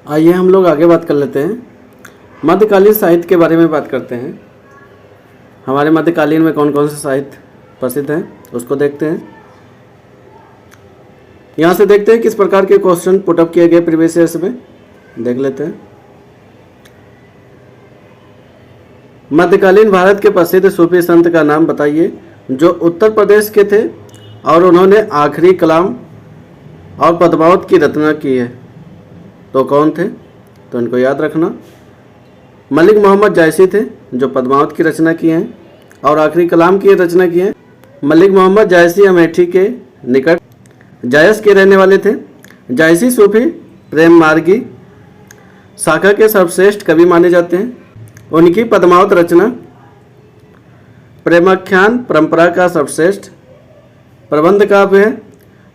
आइए हम लोग आगे बात कर लेते हैं। मध्यकालीन साहित्य के बारे में बात करते हैं। हमारे मध्यकालीन में कौन कौन से साहित्य प्रसिद्ध हैं उसको देखते हैं। यहाँ से देखते हैं किस प्रकार के क्वेश्चन पुटअप किए गए प्रीवियस ईयर्स में, देख लेते हैं। मध्यकालीन भारत के प्रसिद्ध सूफी संत का नाम बताइए जो उत्तर प्रदेश के थे और उन्होंने आखिरी कलाम और पद्मावत की रचना की है। तो कौन थे? तो इनको याद रखना। मलिक मोहम्मद जायसी थे जो पद्मावत की रचना की हैं और आखिरी कलाम की रचना की है। मलिक मोहम्मद जायसी अमेठी के निकट जायस के रहने वाले थे। जायसी सूफी प्रेम मार्गी शाखा के सर्वश्रेष्ठ कवि माने जाते हैं। उनकी पद्मावत रचना प्रेमाख्यान परंपरा का सर्वश्रेष्ठ प्रबंध काव्य है।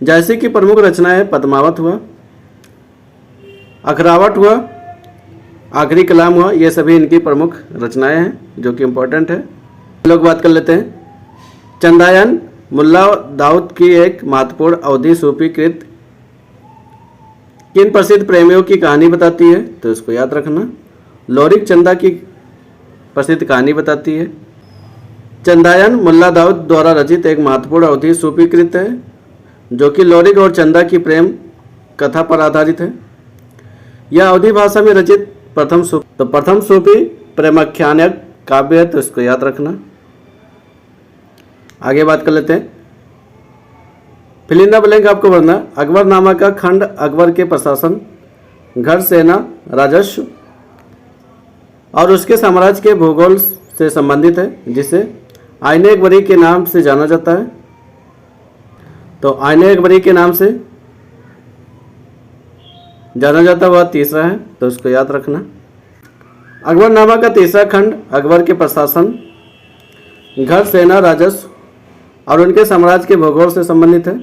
जायसी की प्रमुख रचनाएं पद्मावत हुआ, अखरावट हुआ, आखिरी कलाम हुआ। ये सभी इनकी प्रमुख रचनाएं हैं जो कि इम्पोर्टेंट है। लोग बात कर लेते हैं। चंदायन मुल्ला दाऊद की एक महत्वपूर्ण अवधि सूफी कृत किन प्रसिद्ध प्रेमियों की कहानी बताती है? तो इसको याद रखना। लोरिक चंदा की प्रसिद्ध कहानी बताती है। चंदायन मुल्ला दाऊद द्वारा रचित एक महत्वपूर्ण अवधि सूफी कृत है जो कि लोरिक और चंदा की प्रेम कथा पर आधारित है। यह अवधी भाषा में रचित प्रथम सूफी प्रेमाख्यान काव्य है, तो इसको याद रखना। आगे बात कर लेते हैं। फिल इन द ब्लैंक आपको भरना। अकबरनामा का खंड अकबर के प्रशासन, घर, सेना, राजस्व और उसके साम्राज्य के भूगोल से संबंधित है, जिसे आईने अकबरी के नाम से जाना जाता है। तो आईने अकबरी के नाम से जाना जाता हुआ तीसरा है, तो इसको याद रखना। अकबरनामा का तीसरा खंड अकबर के प्रशासन, घर, सेना, राजस्व और उनके साम्राज्य के भूगोल से संबंधित है,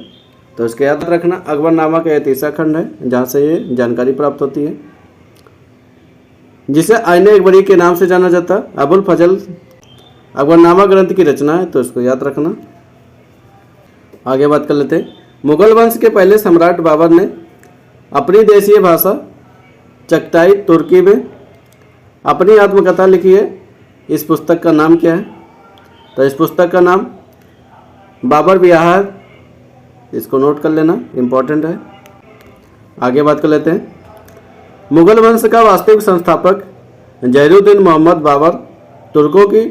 तो इसको याद रखना। अकबरनामा का यह तीसरा खंड है जहाँ से ये जानकारी प्राप्त होती है, जिसे आईने अकबरी के नाम से जाना जाता है। अबुल फजल अकबरनामा ग्रंथ की रचना है, तो इसको याद रखना। आगे बात कर लेते हैं। मुगल वंश के पहले सम्राट बाबर ने अपनी देशीय भाषा चगताई तुर्की में अपनी आत्मकथा लिखी है। इस पुस्तक का नाम क्या है? तो इस पुस्तक का नाम बाबर बियाह है, इसको नोट कर लेना, इम्पोर्टेंट है। आगे बात कर लेते हैं। मुगल वंश का वास्तविक संस्थापक जहीरुद्दीन मोहम्मद बाबर तुर्कों की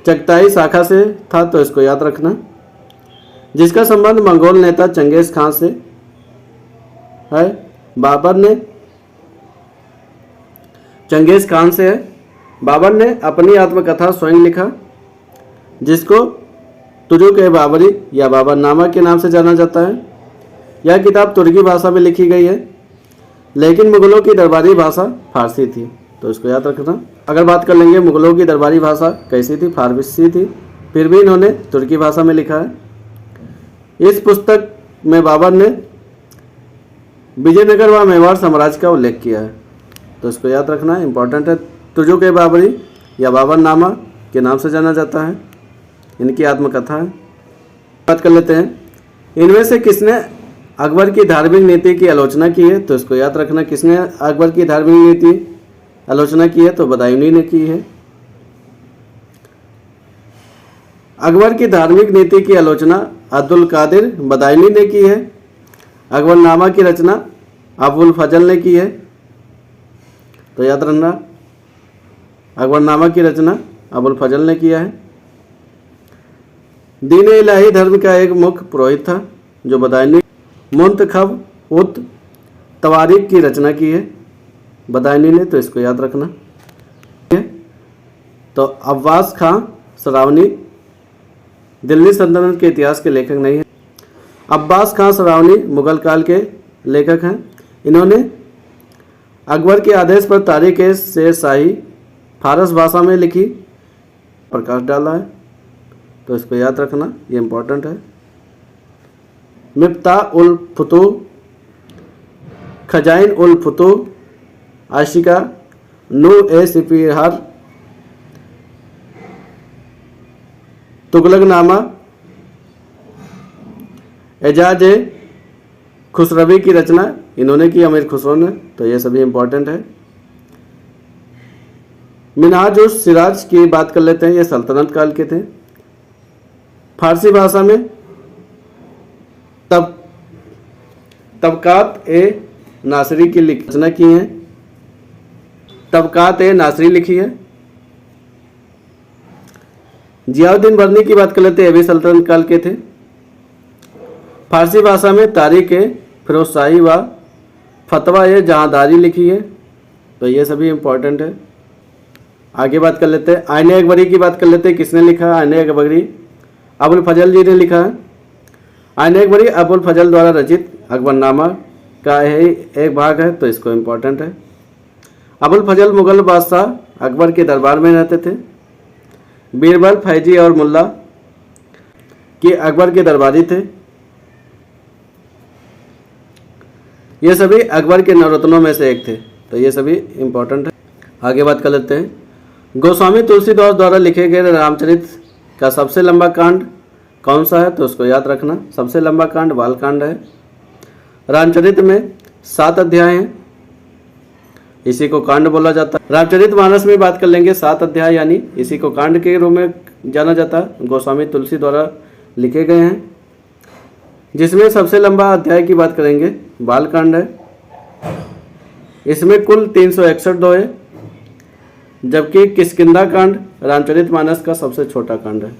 चगताई शाखा से था, तो इसको याद रखना, जिसका संबंध मंगोल नेता चंगेज खान से है। बाबर ने चंगेज खान से है। बाबर ने अपनी आत्मकथा स्वयं लिखा, जिसको तुजुक ए बाबरी या बाबरनामा के नाम से जाना जाता है। यह किताब तुर्की भाषा में लिखी गई है, लेकिन मुगलों की दरबारी भाषा फारसी थी, तो इसको याद रखना। अगर बात कर लेंगे मुगलों की दरबारी भाषा कैसी थी? फारसी थी, फिर भी इन्होंने तुर्की भाषा में लिखा है। इस पुस्तक में बाबर ने विजयनगर व मेवाड़ साम्राज्य का उल्लेख किया है, तो इसको याद रखना, इंपॉर्टेंट है। तुजुक ए बाबरी या बाबरनामा के नाम से जाना जाता है, इनकी आत्मकथा है। बात कर लेते हैं। इनमें से किसने अकबर की धार्मिक नीति की आलोचना की है? तो इसको याद रखना, किसने अकबर की धार्मिक नीति आलोचना की है? तो बदायूनी ने की है। अकबर की धार्मिक नीति की आलोचना अब्दुल कादिर बदायूनी ने की है। अकबरनामा की रचना अबुल फजल ने की है, तो याद रखना, अकबरनामा की रचना अबुल फजल ने किया है। दीन इलाही धर्म का एक मुख्य पुरोहित था जो बदायूनी मुंतखब उत तवारीख की रचना की है, बदायूनी ने, तो इसको याद रखना। तो अब्बास खां सरावनी दिल्ली सल्तनत के इतिहास के लेखक नहीं है। अब्बास खां सरावनी मुगल काल के लेखक हैं। इन्होंने अकबर के आदेश पर तारीख ए शेर शाही फारस भाषा में लिखी प्रकाश डाला है, तो इसको याद रखना, ये इम्पोर्टेंट है। मिफ्ता उल फुतूह, खजाइन उल फुतूह, आशिका, नूर ए सिफिहार, तुगलकनामा, एजाज खुसरवी की रचना इन्होंने की, अमीर खुसरो ने, तो ये सभी इंपॉर्टेंट है। मिनहाज उस सिराज की बात कर लेते हैं, ये सल्तनत काल के थे। फारसी भाषा में तबकात ए नासरी की रचना की है, तबकात ए नासरी लिखी है। जियाउद्दीन बर्नी की बात कर लेते हैं, ये भी सल्तनत काल के थे। फारसी भाषा में तारीख ए फिरोजशाही व फतवा ए जहांदारी लिखी है, तो ये सभी इंपॉर्टेंट है। आगे बात कर लेते हैं, आईने अकबरी की बात कर लेते हैं, किसने लिखा है? आईने अकबरी अबुल फजल जी ने लिखा है। आईने अकबरी अबुल फजल द्वारा रचित अकबरनामा का ही एक भाग है, तो इसको इम्पोर्टेंट है। अबुल फजल मुगल बादशाह अकबर के दरबार में रहते थे। बीरबल, फैजी और मुल्ला के अकबर के दरबारी थे। ये सभी अकबर के नवरत्नों में से एक थे, तो ये सभी इम्पोर्टेंट है। आगे बात कर लेते हैं, गोस्वामी तुलसीदास द्वारा लिखे गए रामचरित का सबसे लंबा कांड कौन सा है? तो उसको याद रखना, सबसे लंबा कांड बालकांड है। रामचरित में 7 अध्याय हैं, इसी को कांड बोला जाता है। रामचरित मानस में बात कर लेंगे, 7 अध्याय यानी इसी को कांड के रूप में जाना जाता है। गोस्वामी तुलसी द्वारा लिखे गए हैं, जिसमें सबसे लंबा अध्याय की बात करेंगे बालकांड है। इसमें कुल 361 दोहे, जबकि किष्किंधा कांड रामचरित मानस का सबसे छोटा कांड है।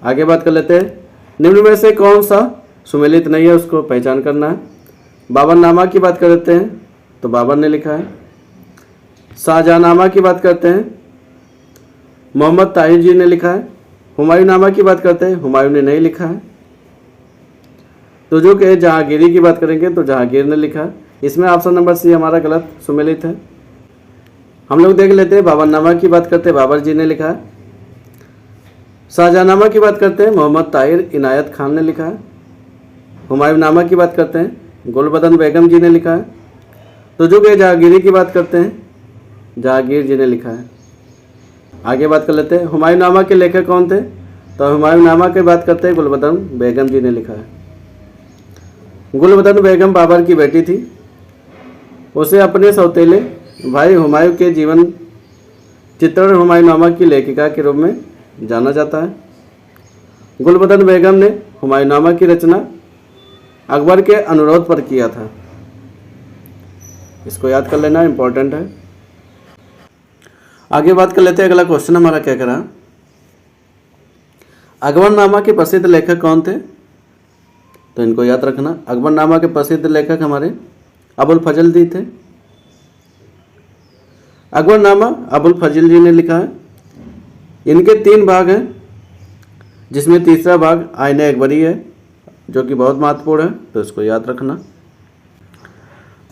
आगे बात कर लेते हैं, निम्न में से कौन सा सुमेलित नहीं है, उसको पहचान करना है। बाबरनामा की बात कर लेते हैं, तो बाबर ने लिखा है। शाहजहांनामा की बात करते हैं, मोहम्मद ताहिर जी ने लिखा है। हुमायूं नामा की बात करते हैं, हुमायूं ने नहीं लिखा है। तो जो कि जहांगीरी की बात करेंगे, तो जहांगीर ने लिखा है। इसमें ऑप्शन नंबर सी हमारा गलत सुमेलित है। हम लोग देख लेते हैं, बाबरनामा की बात करते हैं, बाबर जी ने लिखा है। शाहजहांनामा की बात करते हैं, मोहम्मद ताहिर इनायत खान ने लिखा है। हुमायूं नामा की बात करते हैं, गुलबदन बेगम जी ने लिखा है। तो जो कि जहांगीरी की बात करते हैं, जहांगीर जी ने लिखा है। आगे बात कर लेते हैं, हुमायूं नामा के लेखक कौन थे? तो हुमायूं नामा की बात करते हैं, गुलबदन बेगम जी ने लिखा है। गुलबदन बेगम बाबर की बेटी थी। उसे अपने सौतेले भाई हुमायूं के जीवन चित्रण हुमायूं नामा की लेखिका के रूप में जाना जाता है। गुलबदन बेगम ने हुमायूं नामा की रचना अकबर के अनुरोध पर किया था, इसको याद कर लेना, इंपॉर्टेंट है। आगे बात कर लेते हैं, अगला क्वेश्चन हमारा क्या करा, अकबरनामा के प्रसिद्ध लेखक कौन थे? तो इनको याद रखना, अकबरनामा के प्रसिद्ध लेखक हमारे अबुल फजल जी थे। अकबरनामा अबुल फजल जी ने लिखा है। इनके 3 भाग हैं, जिसमें तीसरा भाग आईने अकबरी है, जो कि बहुत महत्वपूर्ण है, तो इसको याद रखना।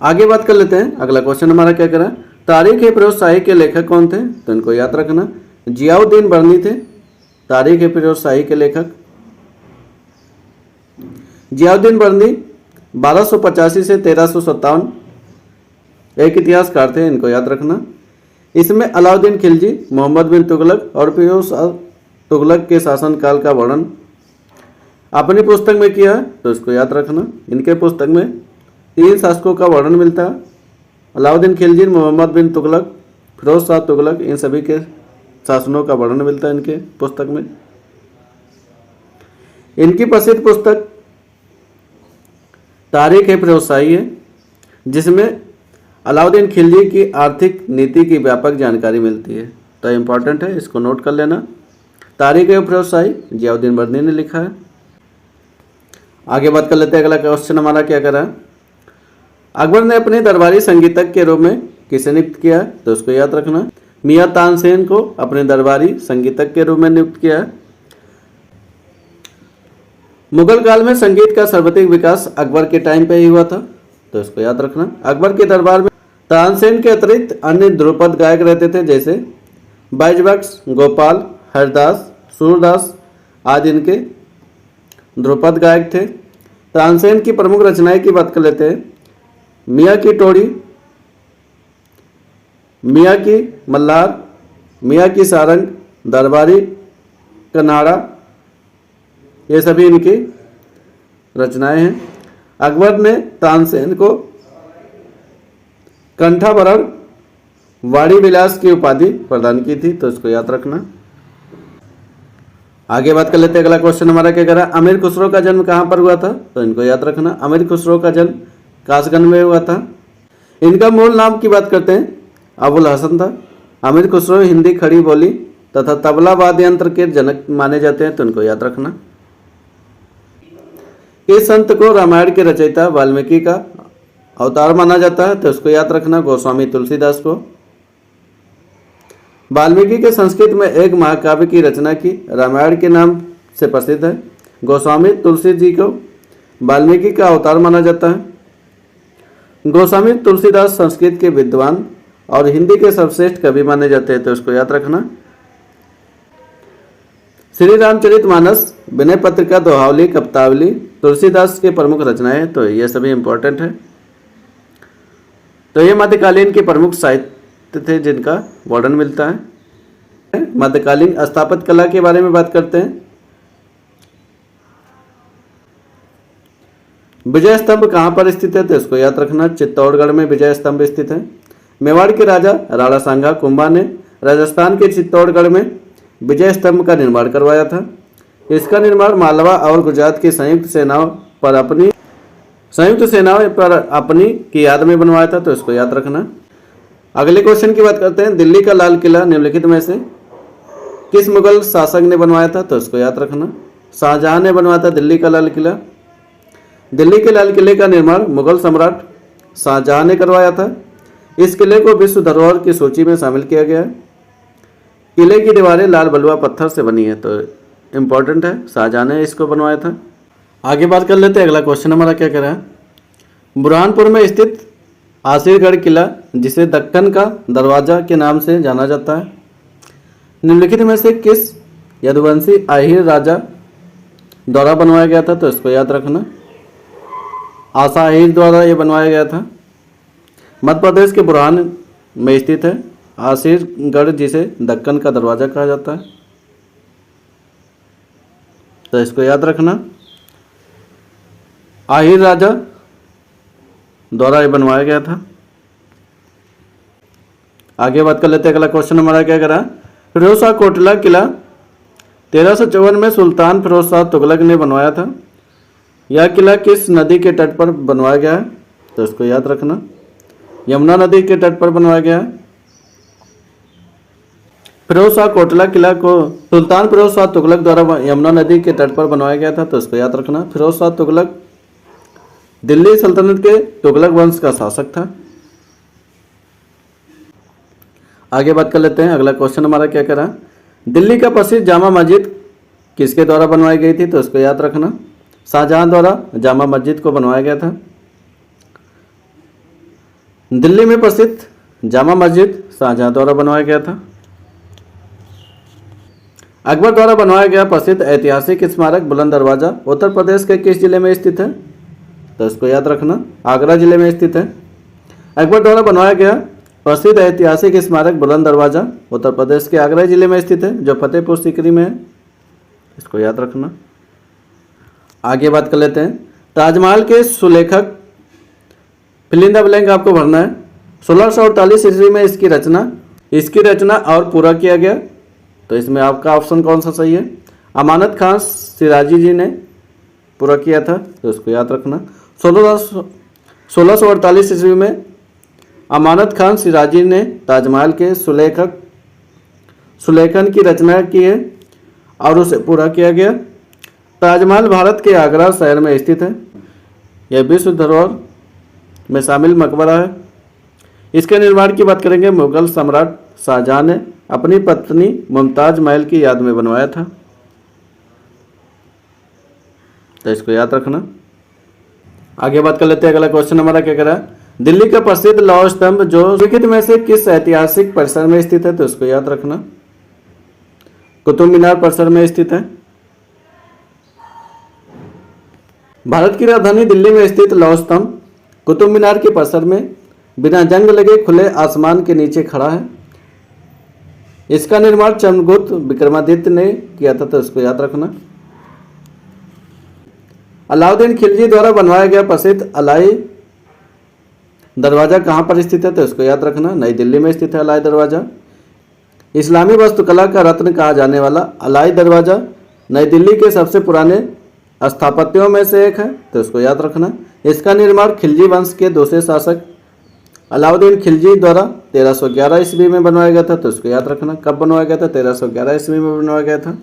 आगे बात कर लेते हैं, अगला क्वेश्चन हमारा क्या करा, तारीख ए फिरोजशाही के लेखक कौन थे? तो इनको याद रखना, जियाउद्दीन बर्नी थे तारीख ए फिरोजशाही के लेखक। जियाउद्दीन बर्नी 1285 से 1357 एक इतिहासकार थे, इनको याद रखना। इसमें अलाउद्दीन खिलजी, मोहम्मद बिन तुगलक और फिरोज तुगलक के शासनकाल का वर्णन अपनी पुस्तक में किया है, तो इसको याद रखना। इनके पुस्तक में 3 शासकों का वर्णन मिलता है, अलाउद्दीन खिलजी, मोहम्मद बिन तुगलक, फिरोज शाह तुगलक, इन सभी के शासनों का वर्णन मिलता है इनके पुस्तक में। इनकी प्रसिद्ध पुस्तक तारीख ए फिरोजशाही है, जिसमें अलाउद्दीन खिलजी की आर्थिक नीति की व्यापक जानकारी मिलती है, तो इम्पॉर्टेंट है, इसको नोट कर लेना। तारीख ए फिरोजशाही जियाउद्दीन बर्नी ने लिखा है। आगे बात कर लेते हैं, अगला क्वेश्चन हमारा क्या करा, अकबर ने अपने दरबारी संगीतज्ञ के रूप में किसे नियुक्त किया? तो उसको याद रखना, मियां तानसेन को अपने दरबारी संगीतज्ञ के रूप में नियुक्त किया। मुगल काल में संगीत का सर्वाधिक विकास अकबर के टाइम पे ही हुआ था, तो इसको याद रखना। अकबर के दरबार में तानसेन के अतिरिक्त अन्य ध्रुपद गायक रहते थे, जैसे बैजबख्श, गोपाल, हरदास, सूरदास आदि इनके ध्रुपद गायक थे। तानसेन की प्रमुख रचनाएं की बात कर लेते हैं, मियाँ की टोड़ी, मियाँ की मल्हार, मियाँ की सारंग, दरबारी कनाड़ा, ये सभी इनकी रचनाएं हैं। अकबर ने तानसेन को कंठाभरण वाणी विलास की उपाधि प्रदान की थी, तो इसको याद रखना। आगे बात कर लेते हैं। अगला क्वेश्चन हमारा क्या कह रहा है, अमीर खुसरो का जन्म कहाँ पर हुआ था, तो इनको याद रखना। अमीर खुसरो का जन्म कासगंज में हुआ था। इनका मूल नाम की बात करते हैं, अबुल हसन था। अमीर खुसरो हिंदी खड़ी बोली तथा तबला वाद्य यंत्र के जनक माने जाते हैं, तो इनको याद रखना। इस संत को रामायण के रचयिता वाल्मीकि का अवतार माना जाता है, तो इसको याद रखना, गोस्वामी तुलसीदास को। वाल्मीकि के संस्कृत में एक महाकाव्य की रचना की, रामायण के नाम से प्रसिद्ध है। गोस्वामी तुलसी जी को वाल्मीकि का अवतार माना जाता है। गोस्वामी तुलसीदास संस्कृत के विद्वान और हिंदी के सर्वश्रेष्ठ कवि माने जाते हैं, तो इसको याद रखना। श्री रामचरितमानस, विनय पत्रिका, दोहावली, कप्तावली तुलसीदास के प्रमुख रचनाएं हैं, तो ये सभी इंपॉर्टेंट है। तो ये मध्यकालीन के प्रमुख साहित्य थे जिनका वर्णन मिलता है। मध्यकालीन स्थापत्य कला के बारे में बात करते हैं। विजय स्तंभ कहाँ पर स्थित है, तो इसको याद रखना, चित्तौड़गढ़ में विजय स्तंभ स्थित है। मेवाड़ के राजा राणा सांगा कुंभा ने राजस्थान के चित्तौड़गढ़ में विजय स्तंभ का निर्माण करवाया था। इसका निर्माण मालवा और गुजरात की संयुक्त सेनाओं पर अपनी की याद में बनवाया था, तो इसको याद रखना। अगले क्वेश्चन की बात करते हैं। दिल्ली का लाल किला निम्नलिखित में से किस मुगल शासक ने बनवाया था, तो इसको याद रखना। शाहजहां ने बनवाया था दिल्ली का लाल किला। दिल्ली के लाल किले का निर्माण मुगल सम्राट शाहजहां ने करवाया था। इस किले को विश्व धरोहर की सूची में शामिल किया गया है। किले की दीवारें लाल बलुआ पत्थर से बनी है, तो इम्पोर्टेंट है, शाहजहां ने इसको बनवाया था। आगे बात कर लेते हैं। अगला क्वेश्चन हमारा क्या कह रहा है, बुरहानपुर में स्थित आसिरगढ़ किला जिसे दक्कन का दरवाजा के नाम से जाना जाता है, निम्नलिखित में से किस यदुवंशी आहिर राजा द्वारा बनवाया गया था, तो इसको याद रखना। आसा आहिर द्वारा ये बनवाया गया था। मध्य प्रदेश के बुरहान में स्थित है आसिरगढ़ जिसे दक्कन का दरवाजा कहा जाता है, तो इसको याद रखना। आहिर राजा द्वारा ये बनवाया गया था। आगे बात कर लेते हैं। अगला क्वेश्चन हमारा क्या करा, फिरोज शाह कोटला किला 1354 में सुल्तान फिरोज शाह तुगलक ने बनवाया था। यह किला किस नदी के तट पर बनवाया गया है, तो इसको याद रखना। यमुना नदी के तट पर बनवाया गया है। फिरोज शाह कोटला किला को सुल्तान फिरोज शाह तुगलक द्वारा यमुना नदी के तट पर बनवाया गया था, तो इसको याद रखना। फिरोज शाह तुगलक दिल्ली सल्तनत के तुगलक वंश का शासक था। आगे बात कर लेते हैं। अगला क्वेश्चन हमारा क्या करा, दिल्ली का प्रसिद्ध जामा मस्जिद किसके द्वारा बनवाई गई थी, तो इसको याद रखना। शाहजहां द्वारा जामा मस्जिद को बनवाया गया था। दिल्ली में प्रसिद्ध जामा मस्जिद शाहजहां द्वारा बनवाया गया था। अकबर द्वारा बनवाया गया प्रसिद्ध ऐतिहासिक स्मारक बुलंद दरवाजा उत्तर प्रदेश के किस जिले में स्थित है, तो इसको याद रखना, आगरा जिले में स्थित है। अकबर द्वारा बनवाया गया प्रसिद्ध ऐतिहासिक स्मारक बुलंद दरवाजा उत्तर प्रदेश के आगरा जिले में स्थित है, जो फतेहपुर सीकरी में है, इसको याद रखना। आगे बात कर लेते हैं। ताजमहल के सुलेखक, फिल इन द ब्लैंक आपको भरना है। 1648 ईस्वी में इसकी रचना और पूरा किया गया, तो इसमें आपका ऑप्शन कौन सा सही है। अमानत खान सिराजी जी ने पूरा किया था, तो इसको याद रखना। 1648 ईस्वी में अमानत खान सिराजी ने ताजमहल के सुलेखन की रचना की है और उसे पूरा किया गया। ताजमहल भारत के आगरा शहर में स्थित है। यह विश्व धरोहर में शामिल मकबरा है। इसके निर्माण की बात करेंगे, मुगल सम्राट शाहजहां ने अपनी पत्नी मुमताज महल की याद में बनवाया था, तो इसको याद रखना। आगे बात कर लेते हैं। अगला क्वेश्चन हमारा क्या करा, दिल्ली का प्रसिद्ध लौह स्तंभ जो निम्नलिखित में से किस ऐतिहासिक परिसर में स्थित है, तो इसको याद रखना। कुतुब मीनार परिसर में स्थित है। भारत की राजधानी दिल्ली में स्थित लौह स्तंभ कुतुब मीनार के परिसर में बिना जंग लगे खुले आसमान के नीचे खड़ा है। इसका निर्माण चंद्रगुप्त विक्रमादित्य ने किया था, तो इसको याद रखना। अलाउद्दीन खिलजी द्वारा बनवाया गया प्रसिद्ध अलाई दरवाज़ा कहाँ पर स्थित है, तो इसको याद रखना, नई दिल्ली में स्थित है अलाई दरवाज़ा। इस्लामी वास्तुकला का रत्न कहा जाने वाला अलाई दरवाज़ा नई दिल्ली के सबसे पुराने स्थापत्यों में से एक है, तो इसको याद रखना। इसका निर्माण खिलजी वंश के दूसरे शासक अलाउद्दीन खिलजी द्वारा 1311 ईस्वी में बनवाया गया था, तो इसको याद रखना। कब बनवाया गया था, 1311 ईस्वी में बनवाया गया था।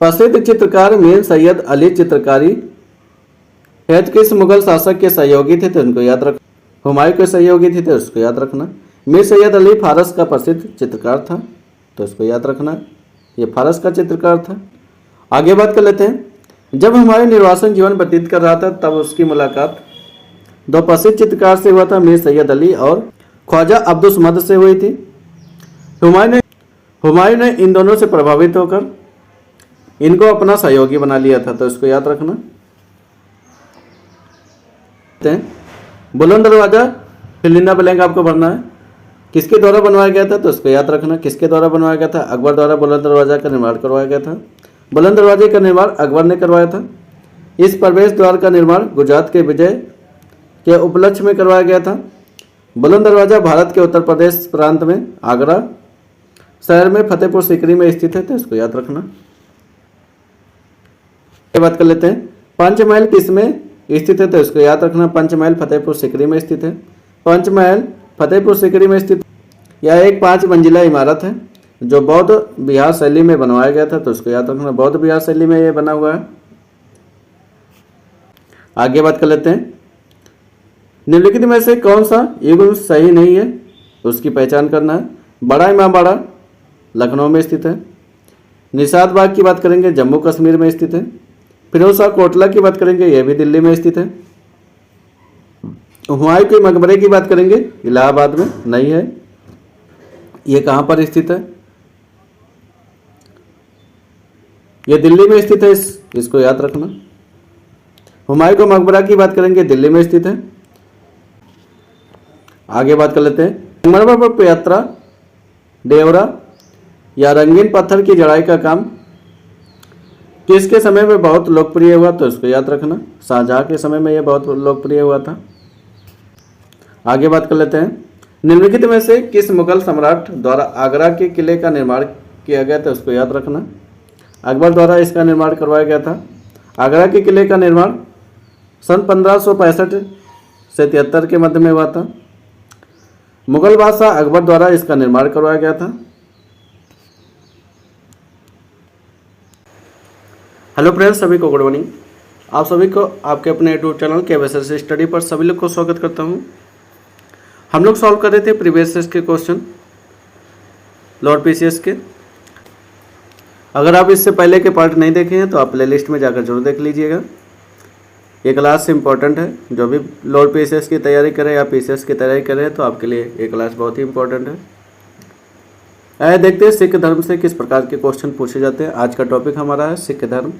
प्रसिद्ध चित्रकार मीर सैयद अली चित्रकारी हेतु किस मुगल शासक के सहयोगी थे, तो इनको याद रखना। हुमायूं के सहयोगी थे, तो इसको याद रखना। मीर सैयद अली फारस का प्रसिद्ध चित्रकार था, तो इसको याद रखना, ये फारस का चित्रकार था। आगे बात कर लेते हैं। जब हुमायूं निर्वासन जीवन व्यतीत कर रहा था तब उसकी मुलाकात दो प्रसिद्ध चित्रकार से हुआ था, मीर सैयद अली और ख्वाजा अब्दुस मद से हुई थी। हुमायूं ने इन दोनों से प्रभावित होकर इनको अपना सहयोगी बना लिया था, तो इसको याद रखना। बुलंद दरवाजा फिल इन द ब्लैंक आपको भरना है। किसके द्वारा बनवाया गया था, तो इसको याद रखना। किसके द्वारा बनवाया गया था, अकबर द्वारा बुलंद दरवाजा का निर्माण करवाया गया था। बुलंद दरवाजे का निर्माण अकबर ने करवाया था। इस प्रवेश द्वार का निर्माण गुजरात के विजय के उपलक्ष्य में करवाया गया था। बुलंद दरवाजा भारत के उत्तर प्रदेश प्रांत में आगरा शहर में फतेहपुर सीकरी में स्थित है, तो इसको याद रखना। बात कर लेते हैं। पंचमहल किस में स्थित है, तो इसको याद रखना। पंचमहल फतेहपुर सीकरी में स्थित है। पंचमहल फतेहपुर सीकरी में स्थित यह एक 5 मंजिला इमारत है जो बौद्ध विहार शैली में बनवाया गया था, तो इसको याद रखना। बौद्ध विहार शैली में यह बना हुआ है। आगे बात कर लेते हैं। निम्नलिखित में से कौन सा युग सही नहीं है, उसकी पहचान करना है। बड़ा इमामबाड़ा लखनऊ में स्थित है। निशात बाग की बात करेंगे, जम्मू कश्मीर में स्थित है। फिरोज शाह कोटला की बात करेंगे, यह भी दिल्ली में स्थित है। हुमायूं के मकबरे की बात करेंगे, इलाहाबाद में नहीं है, ये कहाँ पर स्थित है, ये दिल्ली में स्थित है, इसको याद रखना। हुमायूं का मकबरा की बात करेंगे, दिल्ली में स्थित है। आगे बात कर लेते हैं। संगमरमर पर यात्रा डेवरा या रंगीन पत्थर की जड़ाई का काम किसके समय में बहुत लोकप्रिय हुआ, तो इसको याद रखना। शाहजहां के समय में यह बहुत लोकप्रिय हुआ था। आगे बात कर लेते हैं। निम्नलिखित में से किस मुगल सम्राट द्वारा आगरा के किले का निर्माण किया गया था, उसको याद रखना। अकबर द्वारा इसका निर्माण करवाया गया था। आगरा के किले का निर्माण सन 1565 से 73 के मध्य में हुआ था। मुगल बादशाह अकबर द्वारा इसका निर्माण करवाया गया था। हेलो फ्रेंड्स, सभी को गुड मॉर्निंग। आप सभी को आपके अपने यूट्यूब चैनल के एसएससी स्टडी पर सभी लोग को स्वागत करता हूं। हम लोग सॉल्व कर रहे थे प्रीवियस ईयर के क्वेश्चन लोअर पीसीएस के। अगर आप इससे पहले के पार्ट नहीं देखे हैं तो आप प्लेलिस्ट में जाकर जरूर देख लीजिएगा। ये क्लास इंपॉर्टेंट है। जो भी लोअर पीसीएस की तैयारी करें या पीसीएस की तैयारी करें तो आपके लिए ये क्लास बहुत ही इंपॉर्टेंट है। आइए देखते हैं सिख धर्म से किस प्रकार के क्वेश्चन पूछे जाते हैं। आज का टॉपिक हमारा है सिख धर्म।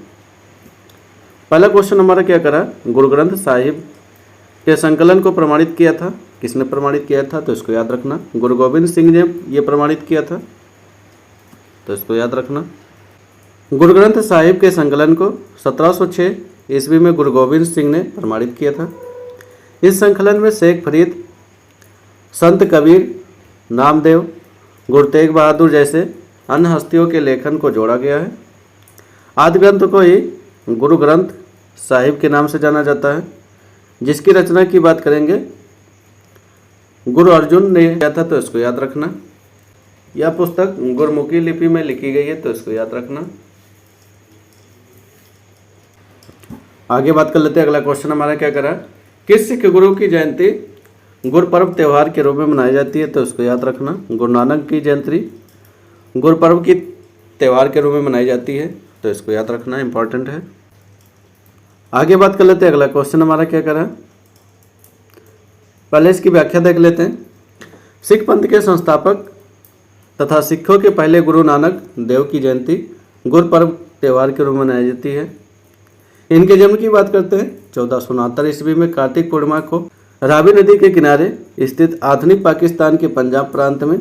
पहला क्वेश्चन हमारा क्या करा, गुरु ग्रंथ साहिब के संकलन को प्रमाणित किया था। किसने प्रमाणित किया था, तो इसको याद रखना। गुरु गोविंद सिंह ने ये प्रमाणित किया था, तो इसको याद रखना। गुरु ग्रंथ साहिब के संकलन को 1706 ईस्वी में गुरु गोविंद सिंह ने प्रमाणित किया था। इस संकलन में शेख फरीद, संत कबीर, नामदेव, गुरु तेग बहादुर जैसे अन्य हस्तियों के लेखन को जोड़ा गया है। आदि ग्रंथ को ही गुरु ग्रंथ साहिब के नाम से जाना जाता है। जिसकी रचना की बात करेंगे गुरु अर्जुन ने किया था, तो इसको याद रखना। यह पुस्तक गुरमुखी लिपि में लिखी गई है, तो इसको याद रखना। आगे बात कर लेते हैं। अगला क्वेश्चन हमारा क्या करा, किस सिख गुरु की जयंती गुरपर्व त्यौहार के रूप में मनाई जाती है, तो इसको याद रखना। गुरु नानक की जयंती गुरपर्व की त्यौहार के रूप में मनाई जाती है, तो इसको याद रखना, इंपॉर्टेंट है। आगे बात कर लेते हैं। अगला क्वेश्चन हमारा क्या करा, पहले इसकी व्याख्या देख लेते हैं। सिख पंथ के संस्थापक तथा सिखों के पहले गुरु नानक देव की जयंती गुरपर्व त्यौहार के रूप में मनाई जाती है। इनके जन्म की बात करते हैं। 1469 ईस्वी में कार्तिक पूर्णिमा को रावी नदी के किनारे स्थित आधुनिक पाकिस्तान के पंजाब प्रांत में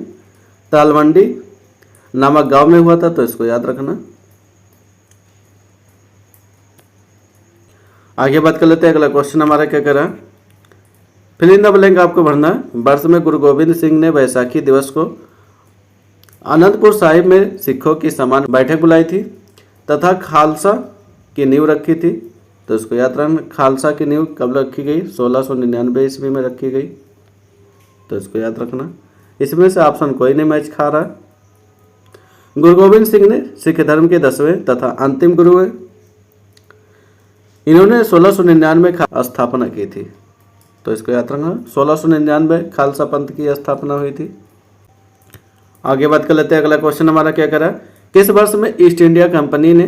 तालवंडी नामक गांव में हुआ था, तो इसको याद रखना। आगे बात कर लेते हैं। अगला क्वेश्चन हमारा क्या कह रहा है, फिल इन द ब्लैंक आपको भरना है। वर्ष में गुरु गोविंद सिंह ने बैसाखी दिवस को आनंदपुर साहिब में सिखों की समान बैठक बुलाई थी तथा खालसा की नींव रखी थी, तो इसको याद रखना। खालसा की नींव कब रखी गई, 1699 ईस्वी में रखी गई, तो इसको याद रखना। इसमें से ऑप्शन कोई नहीं मैच खा रहा है। गुरु गोविंद सिंह ने सिख धर्म के 10वें तथा अंतिम गुरु हैं। इन्होंने 1699 स्थापना की थी, तो इसको याद रखना। 1699 खालसा पंथ की स्थापना हुई थी। आगे बात कर लेते हैं। अगला क्वेश्चन हमारा क्या करा, किस वर्ष में ईस्ट इंडिया कंपनी ने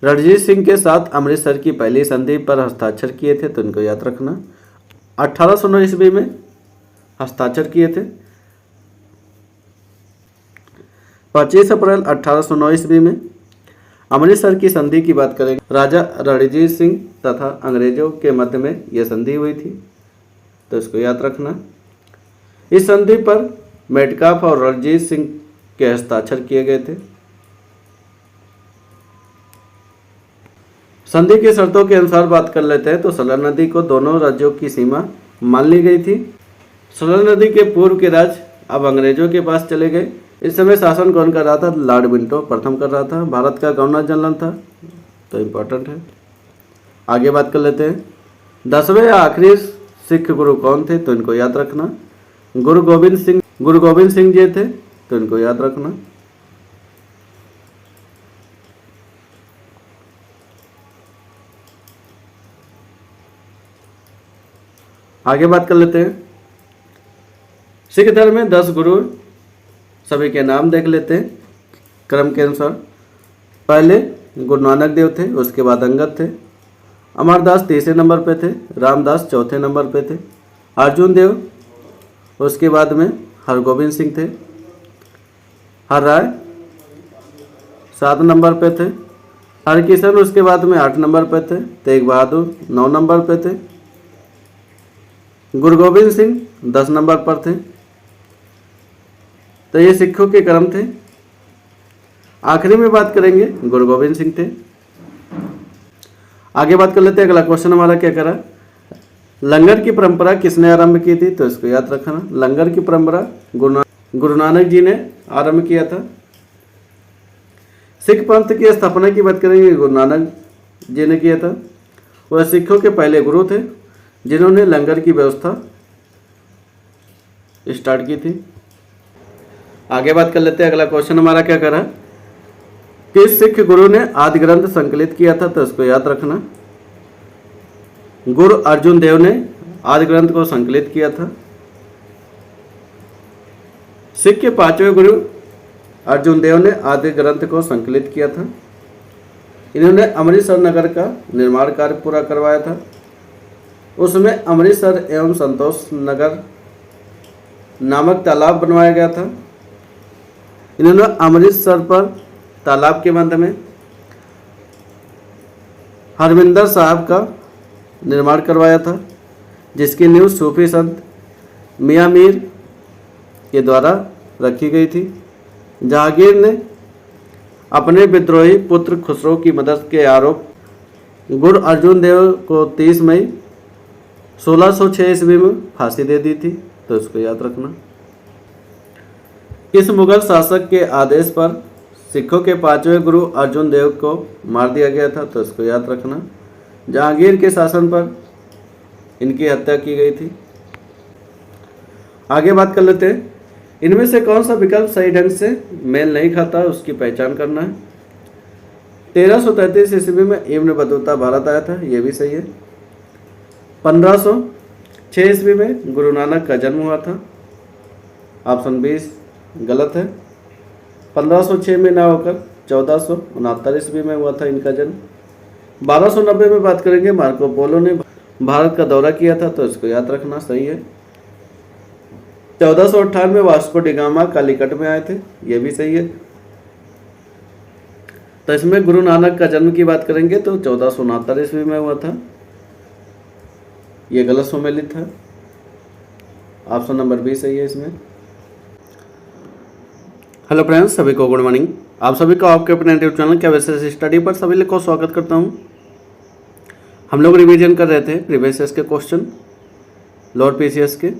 रणजीत सिंह के साथ अमृतसर की पहली संधि पर हस्ताक्षर किए थे, तो इनको याद रखना। 1809 ईस्वी में हस्ताक्षर किए थे। 25 अप्रैल 1809 ईस्वी में अमृतसर की संधि की बात करेंगे। राजा रणजीत सिंह तथा अंग्रेजों के मध्य में यह संधि हुई थी, तो इसको याद रखना। इस संधि पर मेटकाफ और रणजीत सिंह के हस्ताक्षर किए गए थे। संधि की शर्तों के अनुसार बात कर लेते हैं, तो सलर नदी को दोनों राज्यों की सीमा मान ली गई थी। सलर नदी के पूर्व के राज्य अब अंग्रेजों के पास चले गए। इस समय शासन कौन कर रहा था, लॉर्ड विंटो प्रथम कर रहा था। भारत का गवर्नर जनरल था, तो इम्पोर्टेंट है। आगे बात कर लेते हैं। 10वें या आखिरी सिख गुरु कौन थे, तो इनको याद रखना। गुरु गोविंद सिंह जी थे, तो इनको याद रखना। आगे बात कर लेते हैं। सिख धर्म में 10 गुरु, सभी के नाम देख लेते हैं क्रम के अनुसार। पहले गुरु नानक देव थे, उसके बाद अंगद थे। अमरदास तीसरे नंबर पे थे। रामदास चौथे नंबर पे थे। अर्जुन देव, उसके बाद में हरगोविंद सिंह थे। हर राय 7 नंबर पे थे। हरकिशन उसके बाद में 8 नंबर पे थे। तेग बहादुर 9 नंबर पे थे। गुरु गोविंद सिंह 10 नंबर पर थे। तो ये सिखों के क्रम थे। आखिरी में बात करेंगे गुरु गोविंद सिंह थे। आगे बात कर लेते हैं। अगला क्वेश्चन हमारा क्या करा, लंगर की परंपरा किसने आरंभ की थी, तो इसको याद रखना। लंगर की परंपरा गुरु नानक जी ने आरंभ किया था। सिख पंथ की स्थापना की बात करेंगे, गुरु नानक जी ने किया था। वह सिखों के पहले गुरु थे जिन्होंने लंगर की व्यवस्था स्टार्ट की थी। आगे बात कर लेते हैं। अगला क्वेश्चन हमारा क्या करा, किस सिख गुरु ने आदि ग्रंथ संकलित किया था, तो इसको याद रखना। गुरु अर्जुन देव ने आदि ग्रंथ को संकलित किया था। सिख के 5वें गुरु अर्जुन देव ने आदि ग्रंथ को संकलित किया था। इन्होंने अमृतसर नगर का निर्माण कार्य पूरा करवाया था। उसमें अमृतसर एवं संतोष नगर नामक तालाब बनवाया गया था। इन्होंने अमृतसर पर तालाब के मध्य में हरमिंदर साहब का निर्माण करवाया था, जिसकी नींव सूफी संत मियां मीर के द्वारा रखी गई थी। जहांगीर ने अपने विद्रोही पुत्र खुसरो की मदद के आरोप गुरु अर्जुन देव को 30 मई 1606 ईस्वी में फांसी दे दी थी, तो इसको याद रखना। किस मुगल शासक के आदेश पर सिखों के 5वें गुरु अर्जुन देव को मार दिया गया था, तो इसको याद रखना। जहांगीर के शासन पर इनकी हत्या की गई थी। आगे बात कर लेते हैं। इनमें से कौन सा विकल्प सही ढंग से मेल नहीं खाता, उसकी पहचान करना है। 1333 ईस्वी में इब्न बतूता भारत आया था, यह भी सही है। 1506 ईस्वी में गुरु नानक का जन्म हुआ था, ऑप्शन 20 गलत है। 1506 में ना होकर 1469 ईस्वी में हुआ था इनका जन्म। 1290 में बात करेंगे, मार्को पोलो ने भारत का दौरा किया था, तो इसको याद रखना, सही है। 1458 में वास्को डिगामा कालीकट में आए थे, ये भी सही है। तो इसमें गुरु नानक का जन्म की बात करेंगे तो 1469 ईस्वी में हुआ था, ये गलत सुमेलित था। ऑप्शन नंबर 20 सही है इसमें। हेलो फ्रेंड्स, सभी को गुड मॉर्निंग। आप सभी को आपके अपने यूट्यूब चैनल क्या वैसे स्टडी पर सभी को स्वागत करता हूं। हम लोग रिवीजन कर रहे थे प्रीवियस ईयर के क्वेश्चन लोअर पीसीएस के।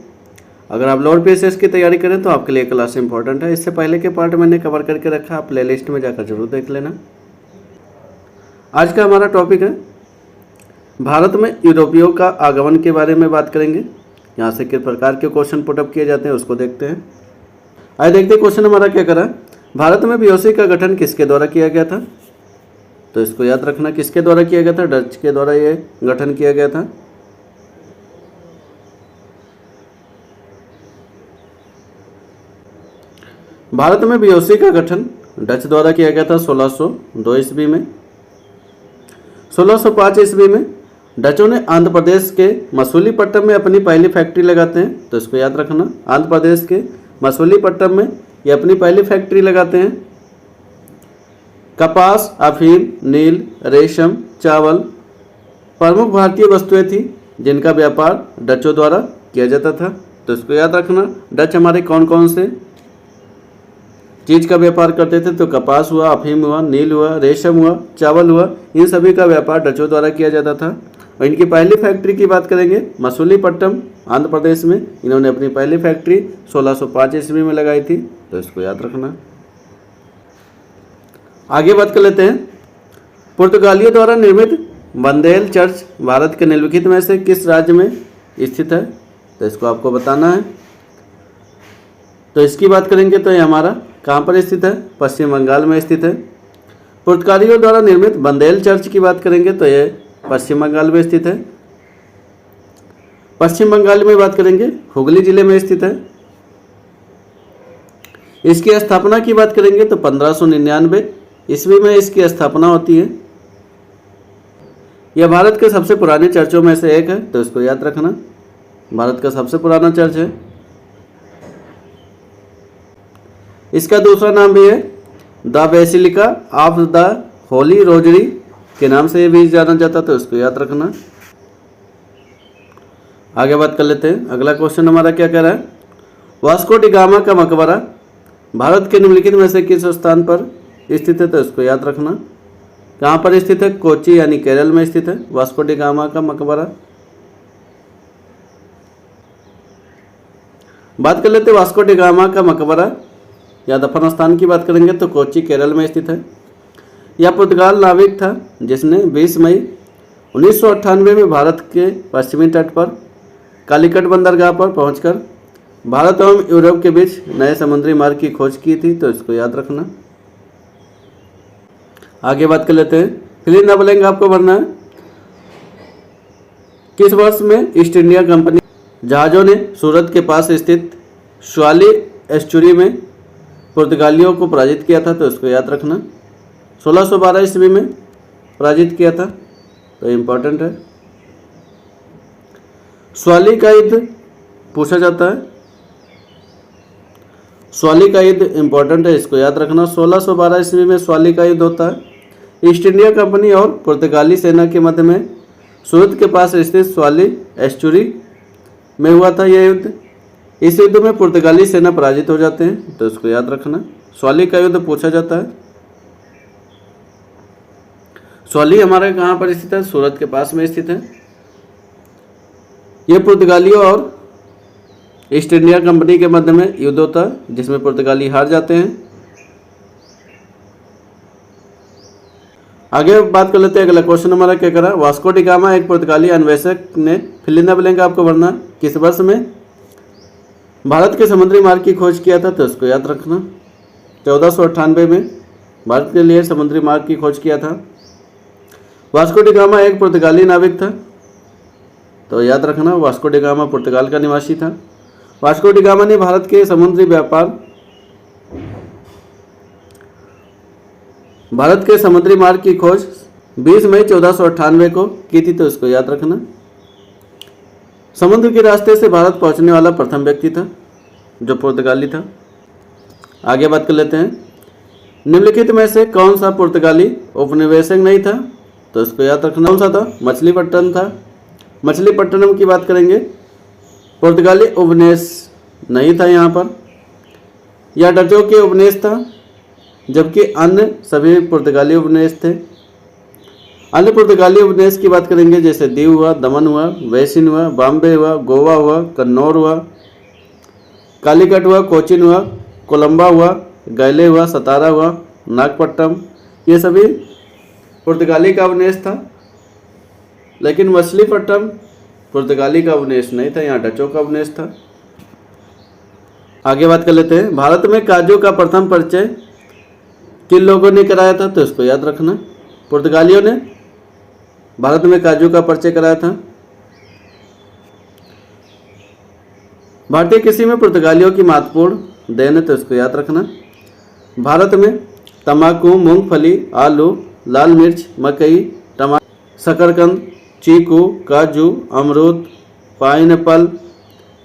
अगर आप लोअर पीसीएस की तैयारी करें तो आपके लिए क्लास इंपॉर्टेंट है। इससे पहले के पार्ट मैंने कवर करके रखा, आप प्ले लिस्ट में जाकर जरूर देख लेना। आज का हमारा टॉपिक है भारत में यूरोपियों का आगमन के बारे में बात करेंगे। यहाँ से किस प्रकार के क्वेश्चन पुटअप किए जाते हैं उसको देखते हैं। आइए देखते हैं क्वेश्चन हमारा क्या करा। भारत में बीओसी का गठन किसके द्वारा किया गया था? तो इसको याद रखना, किसके द्वारा किया गया था? डच के द्वारा ये गठन किया गया था। भारत में बीओसी का गठन डच द्वारा किया गया था 1602 ईस्वी में। 1605 ईस्वी में डचों ने आंध्र प्रदेश के मसूलीपट्टनम में अपनी पहली फैक्ट्री लगाते हैं। तो इसको याद रखना, आंध्र प्रदेश के मसूलीपट्टनम में ये अपनी पहली फैक्ट्री लगाते हैं। कपास, अफीम, नील, रेशम, चावल प्रमुख भारतीय वस्तुएं थी जिनका व्यापार डचों द्वारा किया जाता था। तो इसको याद रखना, डच हमारे कौन कौन से चीज़ का व्यापार करते थे? तो कपास हुआ, अफीम हुआ, नील हुआ, रेशम हुआ, चावल हुआ, इन सभी का व्यापार डचों द्वारा किया जाता था। और इनकी पहली फैक्ट्री की बात करेंगे मसूलीपट्टनम आंध्र प्रदेश में। इन्होंने अपनी पहली फैक्ट्री 1605 ईस्वी में लगाई थी। तो इसको याद रखना। आगे बात कर लेते हैं, पुर्तगालियों द्वारा निर्मित बंदेल चर्च भारत के निम्नलिखित में से किस राज्य में स्थित है? तो इसको आपको बताना है। तो इसकी बात करेंगे तो ये हमारा कहाँ पर स्थित है? पश्चिम बंगाल में स्थित है। पुर्तगालियों द्वारा निर्मित बंदेल चर्च की बात करेंगे तो ये पश्चिम बंगाल में स्थित है। पश्चिम बंगाल में बात करेंगे हुगली जिले में स्थित है। इसकी स्थापना की बात करेंगे तो 1599 ईस्वी में इसकी स्थापना होती है। यह भारत के सबसे पुराने चर्चों में से एक है। तो इसको याद रखना, भारत का सबसे पुराना चर्च है। इसका दूसरा नाम भी है the basilica of the Holi rosary के नाम से ये भी जाना जाता। तो इसको याद रखना। आगे बात कर लेते हैं, अगला क्वेश्चन हमारा क्या कह रहा है, वास्को डी गामा का मकबरा भारत के निम्नलिखित में से किस स्थान पर स्थित है? तो इसको याद रखना, कहाँ पर स्थित है? कोची यानी केरल में स्थित है वास्को डी गामा का मकबरा। बात कर लेते हैं वास्को डी गामा का मकबरा या दफन स्थान की बात करेंगे तो कोची केरल में स्थित है। यह पुर्तगाल नाविक था जिसने 20 मई 1998 में भारत के पश्चिमी तट पर कालीकट बंदरगाह पर पहुंचकर भारत एवं यूरोप के बीच नए समुद्री मार्ग की खोज की थी। तो इसको याद रखना। आगे बात कर लेते हैं, फिल इन द ब्लैंक आपको भरना है। किस वर्ष में ईस्ट इंडिया कंपनी जहाज़ों ने सूरत के पास स्थित स्वाली एस्चुरी में पुर्तगालियों को पराजित किया था? तो इसको याद रखना, 1612 ईस्वी में पराजित किया था। तो इम्पोर्टेंट है। स्वाली का युद्ध पूछा जाता है, स्वाली का युद्ध इंपॉर्टेंट है, इसको याद रखना। 1612 ईस्वी में स्वाली का युद्ध होता है। ईस्ट इंडिया कंपनी और पुर्तगाली सेना के मध्य में सूरत के पास स्थित स्वाली एस्चुरी में हुआ था यह युद्ध। इस युद्ध में पुर्तगाली सेना पराजित हो जाते हैं। तो इसको याद रखना, स्वाली का युद्ध पूछा जाता है। स्वाली हमारे कहाँ पर स्थित है? सूरत के पास में स्थित है। यह पुर्तगालियों और ईस्ट इंडिया कंपनी के मध्य में युद्ध होता है जिसमें पुर्तगाली हार जाते हैं। आगे बात कर लेते हैं, अगला क्वेश्चन हमारा क्या करा, वास्को डी गामा एक पुर्तगाली अन्वेषक ने फिल इन द ब्लैंक आपको भरना, किस वर्ष में भारत के समुद्री मार्ग की खोज किया था? तो इसको याद रखना, 1498 में भारत के लिए समुद्री मार्ग की खोज किया था। वास्को डी गामा एक पुर्तगाली नाविक था। तो याद रखना, वास्को डी गामा पुर्तगाल का निवासी था। वास्को डी गामा ने भारत के समुद्री मार्ग की खोज 20 मई 1498 को की थी। तो इसको याद रखना, समुद्र के रास्ते से भारत पहुंचने वाला प्रथम व्यक्ति था जो पुर्तगाली था। आगे बात कर लेते हैं, निम्नलिखित में से कौन सा पुर्तगाली उपनिवेशक नहीं था? तो इसको याद रखना, कौन सा था? मछलीपट्टनम था। मछलीपट्टनम की बात करेंगे, पुर्तगाली उपनिवेश नहीं था यहाँ पर। यह डचों के उपनिवेश था, जबकि अन्य सभी पुर्तगाली उपनिवेश थे। अन्य पुर्तगाली उपनिवेश की बात करेंगे, जैसे दीव हुआ, दमन हुआ, वैशिन हुआ, बॉम्बे हुआ, गोवा हुआ, कन्नौर हुआ, कालीकट हुआ, कोचीन हुआ, कोलंबा हुआ, गैले हुआ, सतारा हुआ, नागपट्टनम, ये सभी पुर्तगाली का उपनिवेश था। लेकिन मछलीपट्टनम पुर्तगाली का उपनिवेश नहीं था, यहाँ डचों का उपनिवेश था। आगे बात कर लेते हैं, भारत में काजू का प्रथम परिचय किन लोगों ने कराया था, तो इसको याद रखना। पुर्तगालियों ने भारत में काजू का परिचय कराया था। भारतीय कृषि में पुर्तगालियों की महत्वपूर्ण देन है, तो इसको याद रखना। भारत में तंबाकू, मूंगफली, आलू, लाल मिर्च, मकई, टमाटर, शकरकंद, चीकू, काजू, अमरूद, पाइनएप्पल,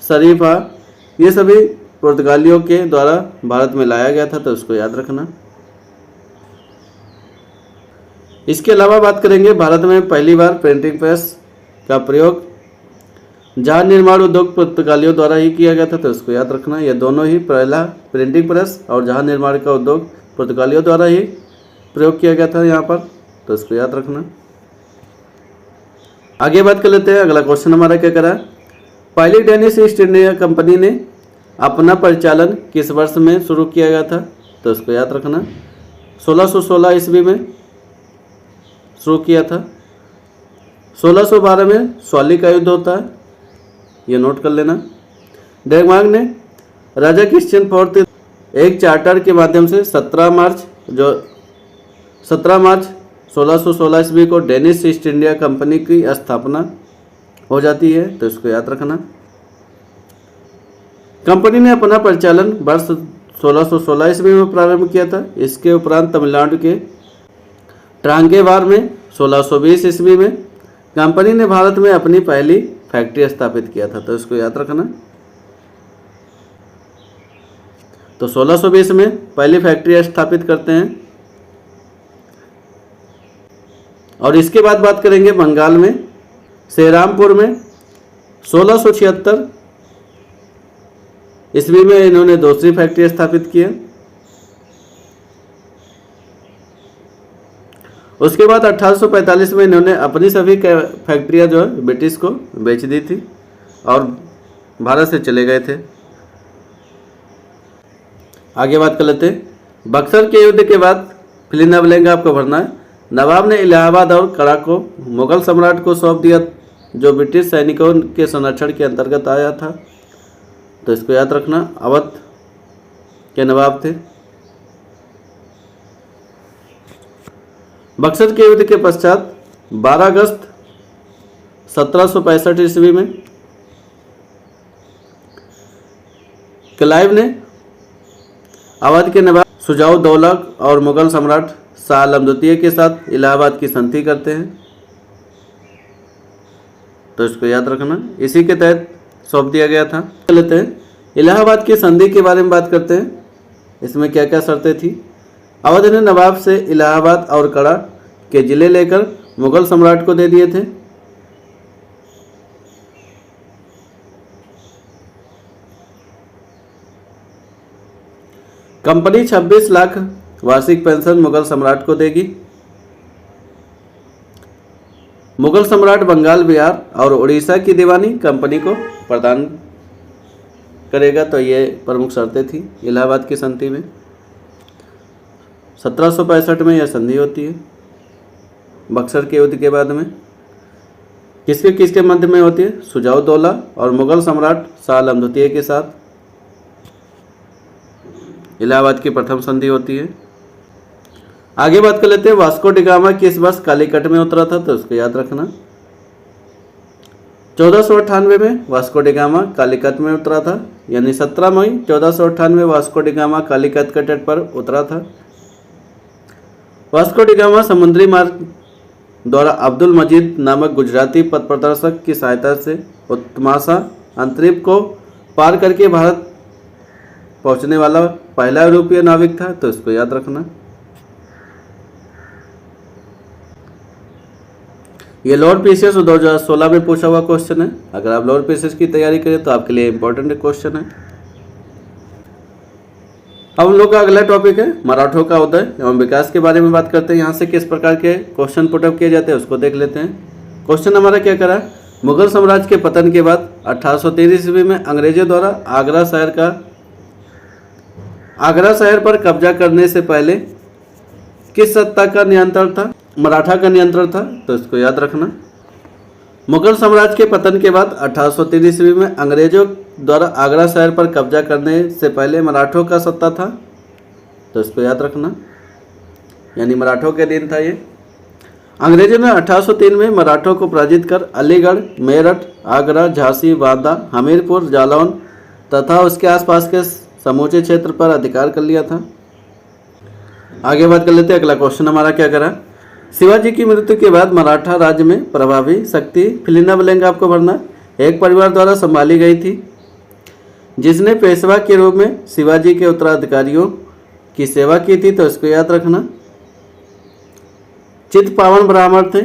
शरीफा, ये सभी पुर्तगालियों के द्वारा भारत में लाया गया था, तो इसको याद रखना। इसके अलावा बात करेंगे, भारत में पहली बार प्रिंटिंग प्रेस का प्रयोग जहाज निर्माण उद्योग पुर्तगालियों द्वारा ही किया गया था, तो इसको याद रखना। ये दोनों ही, पहला प्रिंटिंग प्रेस और जहाज निर्माण का उद्योग पुर्तगालियों द्वारा ही प्रयोग किया गया था यहाँ पर, तो इसको याद रखना। आगे बात कर लेते हैं, अगला क्वेश्चन हमारा क्या करा। पहली डेनिश ईस्ट इंडिया कंपनी ने अपना परिचालन किस वर्ष में शुरू किया गया था, तो इसको याद रखना। 1616 ईस्वी में शुरू किया था। 1612 में स्वाली का युद्ध होता है, ये नोट कर लेना। डेनमार्क ने राजा क्रिश्चियन फोर्थ एक चार्टर के माध्यम से 17 मार्च 1616 ईस्वी को डेनिश ईस्ट इंडिया कंपनी की स्थापना हो जाती है, तो इसको याद रखना। कंपनी ने अपना परिचालन वर्ष 1616 ईस्वी में प्रारंभ किया था। इसके उपरांत तमिलनाडु के ट्रांगेवार में 1620 ईस्वी में कंपनी ने भारत में अपनी पहली फैक्ट्री स्थापित किया था, तो इसको याद रखना। तो 1620 में पहली फैक्ट्री स्थापित करते हैं। और इसके बाद बात करेंगे बंगाल में श्रीरामपुर में 1676 ईस्वी में इन्होंने दूसरी फैक्ट्री स्थापित की। उसके बाद 1845 में इन्होंने अपनी सभी फैक्ट्रियां जो है ब्रिटिश को बेच दी थी और भारत से चले गए थे। आगे बात कर लेते हैं, बक्सर के युद्ध के बाद फिलिंग द ब्लैंक आपको भरना है। नवाब ने इलाहाबाद और कड़ा को मुगल सम्राट को सौंप दिया, जो ब्रिटिश सैनिकों के संरक्षण के अंतर्गत आया था, तो इसको याद रखना। अवध के नवाब थे। बक्सर के युद्ध के पश्चात 12 अगस्त 1765 ईस्वी में क्लाइव ने अवध के नवाब शुजाउद्दौला और मुगल सम्राट शाह आलम द्वितीय के साथ इलाहाबाद की संधि करते हैं, तो इसको याद रखना। इसी के तहत सौंप दिया गया था। लेते हैं इलाहाबाद की संधि के बारे में बात करते हैं। इसमें क्या क्या शर्तें थी। अवध ने नवाब से इलाहाबाद और कड़ा के जिले लेकर मुगल सम्राट को दे दिए थे। कंपनी 26 लाख वार्षिक पेंशन मुगल सम्राट को देगी। मुगल सम्राट बंगाल, बिहार और उड़ीसा की दीवानी कंपनी को प्रदान करेगा, तो ये प्रमुख शर्तें थी इलाहाबाद की संधि में। 1765 में यह संधि होती है बक्सर के युद्ध के बाद में। किसके किसके मध्य में होती है? शुजाउद्दौला और मुगल सम्राट शाह आलम द्वितीय के साथ इलाहाबाद की प्रथम संधि होती है। आगे बात कर लेते हैं, वास्को डी गामा किस वर्ष कालीकट में उतरा था, तो उसको याद रखना। 1498 में वास्को डी गामा कालीकट में उतरा था, यानी 17 मई 1498 में वास्को डी गामा कालीकट के तट पर उतरा था। वास्को डी गामा समुद्री मार्ग द्वारा अब्दुल मजीद नामक गुजराती पथ प्रदर्शक की सहायता से उत्तमाशा अंतरिक्ष को पार करके भारत पहुंचने वाला पहला यूरोपीय नाविक था, तो इसको याद रखना। ये लॉर्ड पीसीएस 2016 में पूछा हुआ क्वेश्चन है। अगर आप लॉर्ड पीसीएस की तैयारी करें तो आपके लिए इंपॉर्टेंट क्वेश्चन है। अब हम लोग का अगला टॉपिक है मराठों का उदय एवं विकास के बारे में बात करते हैं। यहाँ से किस प्रकार के क्वेश्चन पुटअप किए जाते हैं उसको देख लेते हैं। क्वेश्चन हमारा क्या करा, मुगल साम्राज्य के पतन के बाद 1813 ईस्वी में अंग्रेजों द्वारा आगरा शहर पर कब्जा करने से पहले किस सत्ता का नियंत्रण था? मराठा का नियंत्रण था, तो इसको याद रखना। मुगल साम्राज्य के पतन के बाद 1813 ईस्वी में अंग्रेजों द्वारा आगरा शहर पर कब्जा करने से पहले मराठों का सत्ता था, तो इसको याद रखना, यानी मराठों के दिन था ये। अंग्रेजों ने 1803 में मराठों को पराजित कर अलीगढ़, मेरठ, आगरा, झांसी, बांदा, हमीरपुर, जालौन तथा उसके आसपास के समूचे क्षेत्र पर अधिकार कर लिया था। आगे बात कर लेते हैं। अगला क्वेश्चन हमारा क्या करा, शिवाजी की मृत्यु के बाद मराठा राज्य में प्रभावी शक्ति फिलिंदा बलेंगा आपको भरना एक परिवार द्वारा संभाली गई थी, जिसने पेशवा के रूप में शिवाजी के उत्तराधिकारियों की सेवा की थी, तो इसको याद रखना। चित्तपावन ब्राह्मण थे।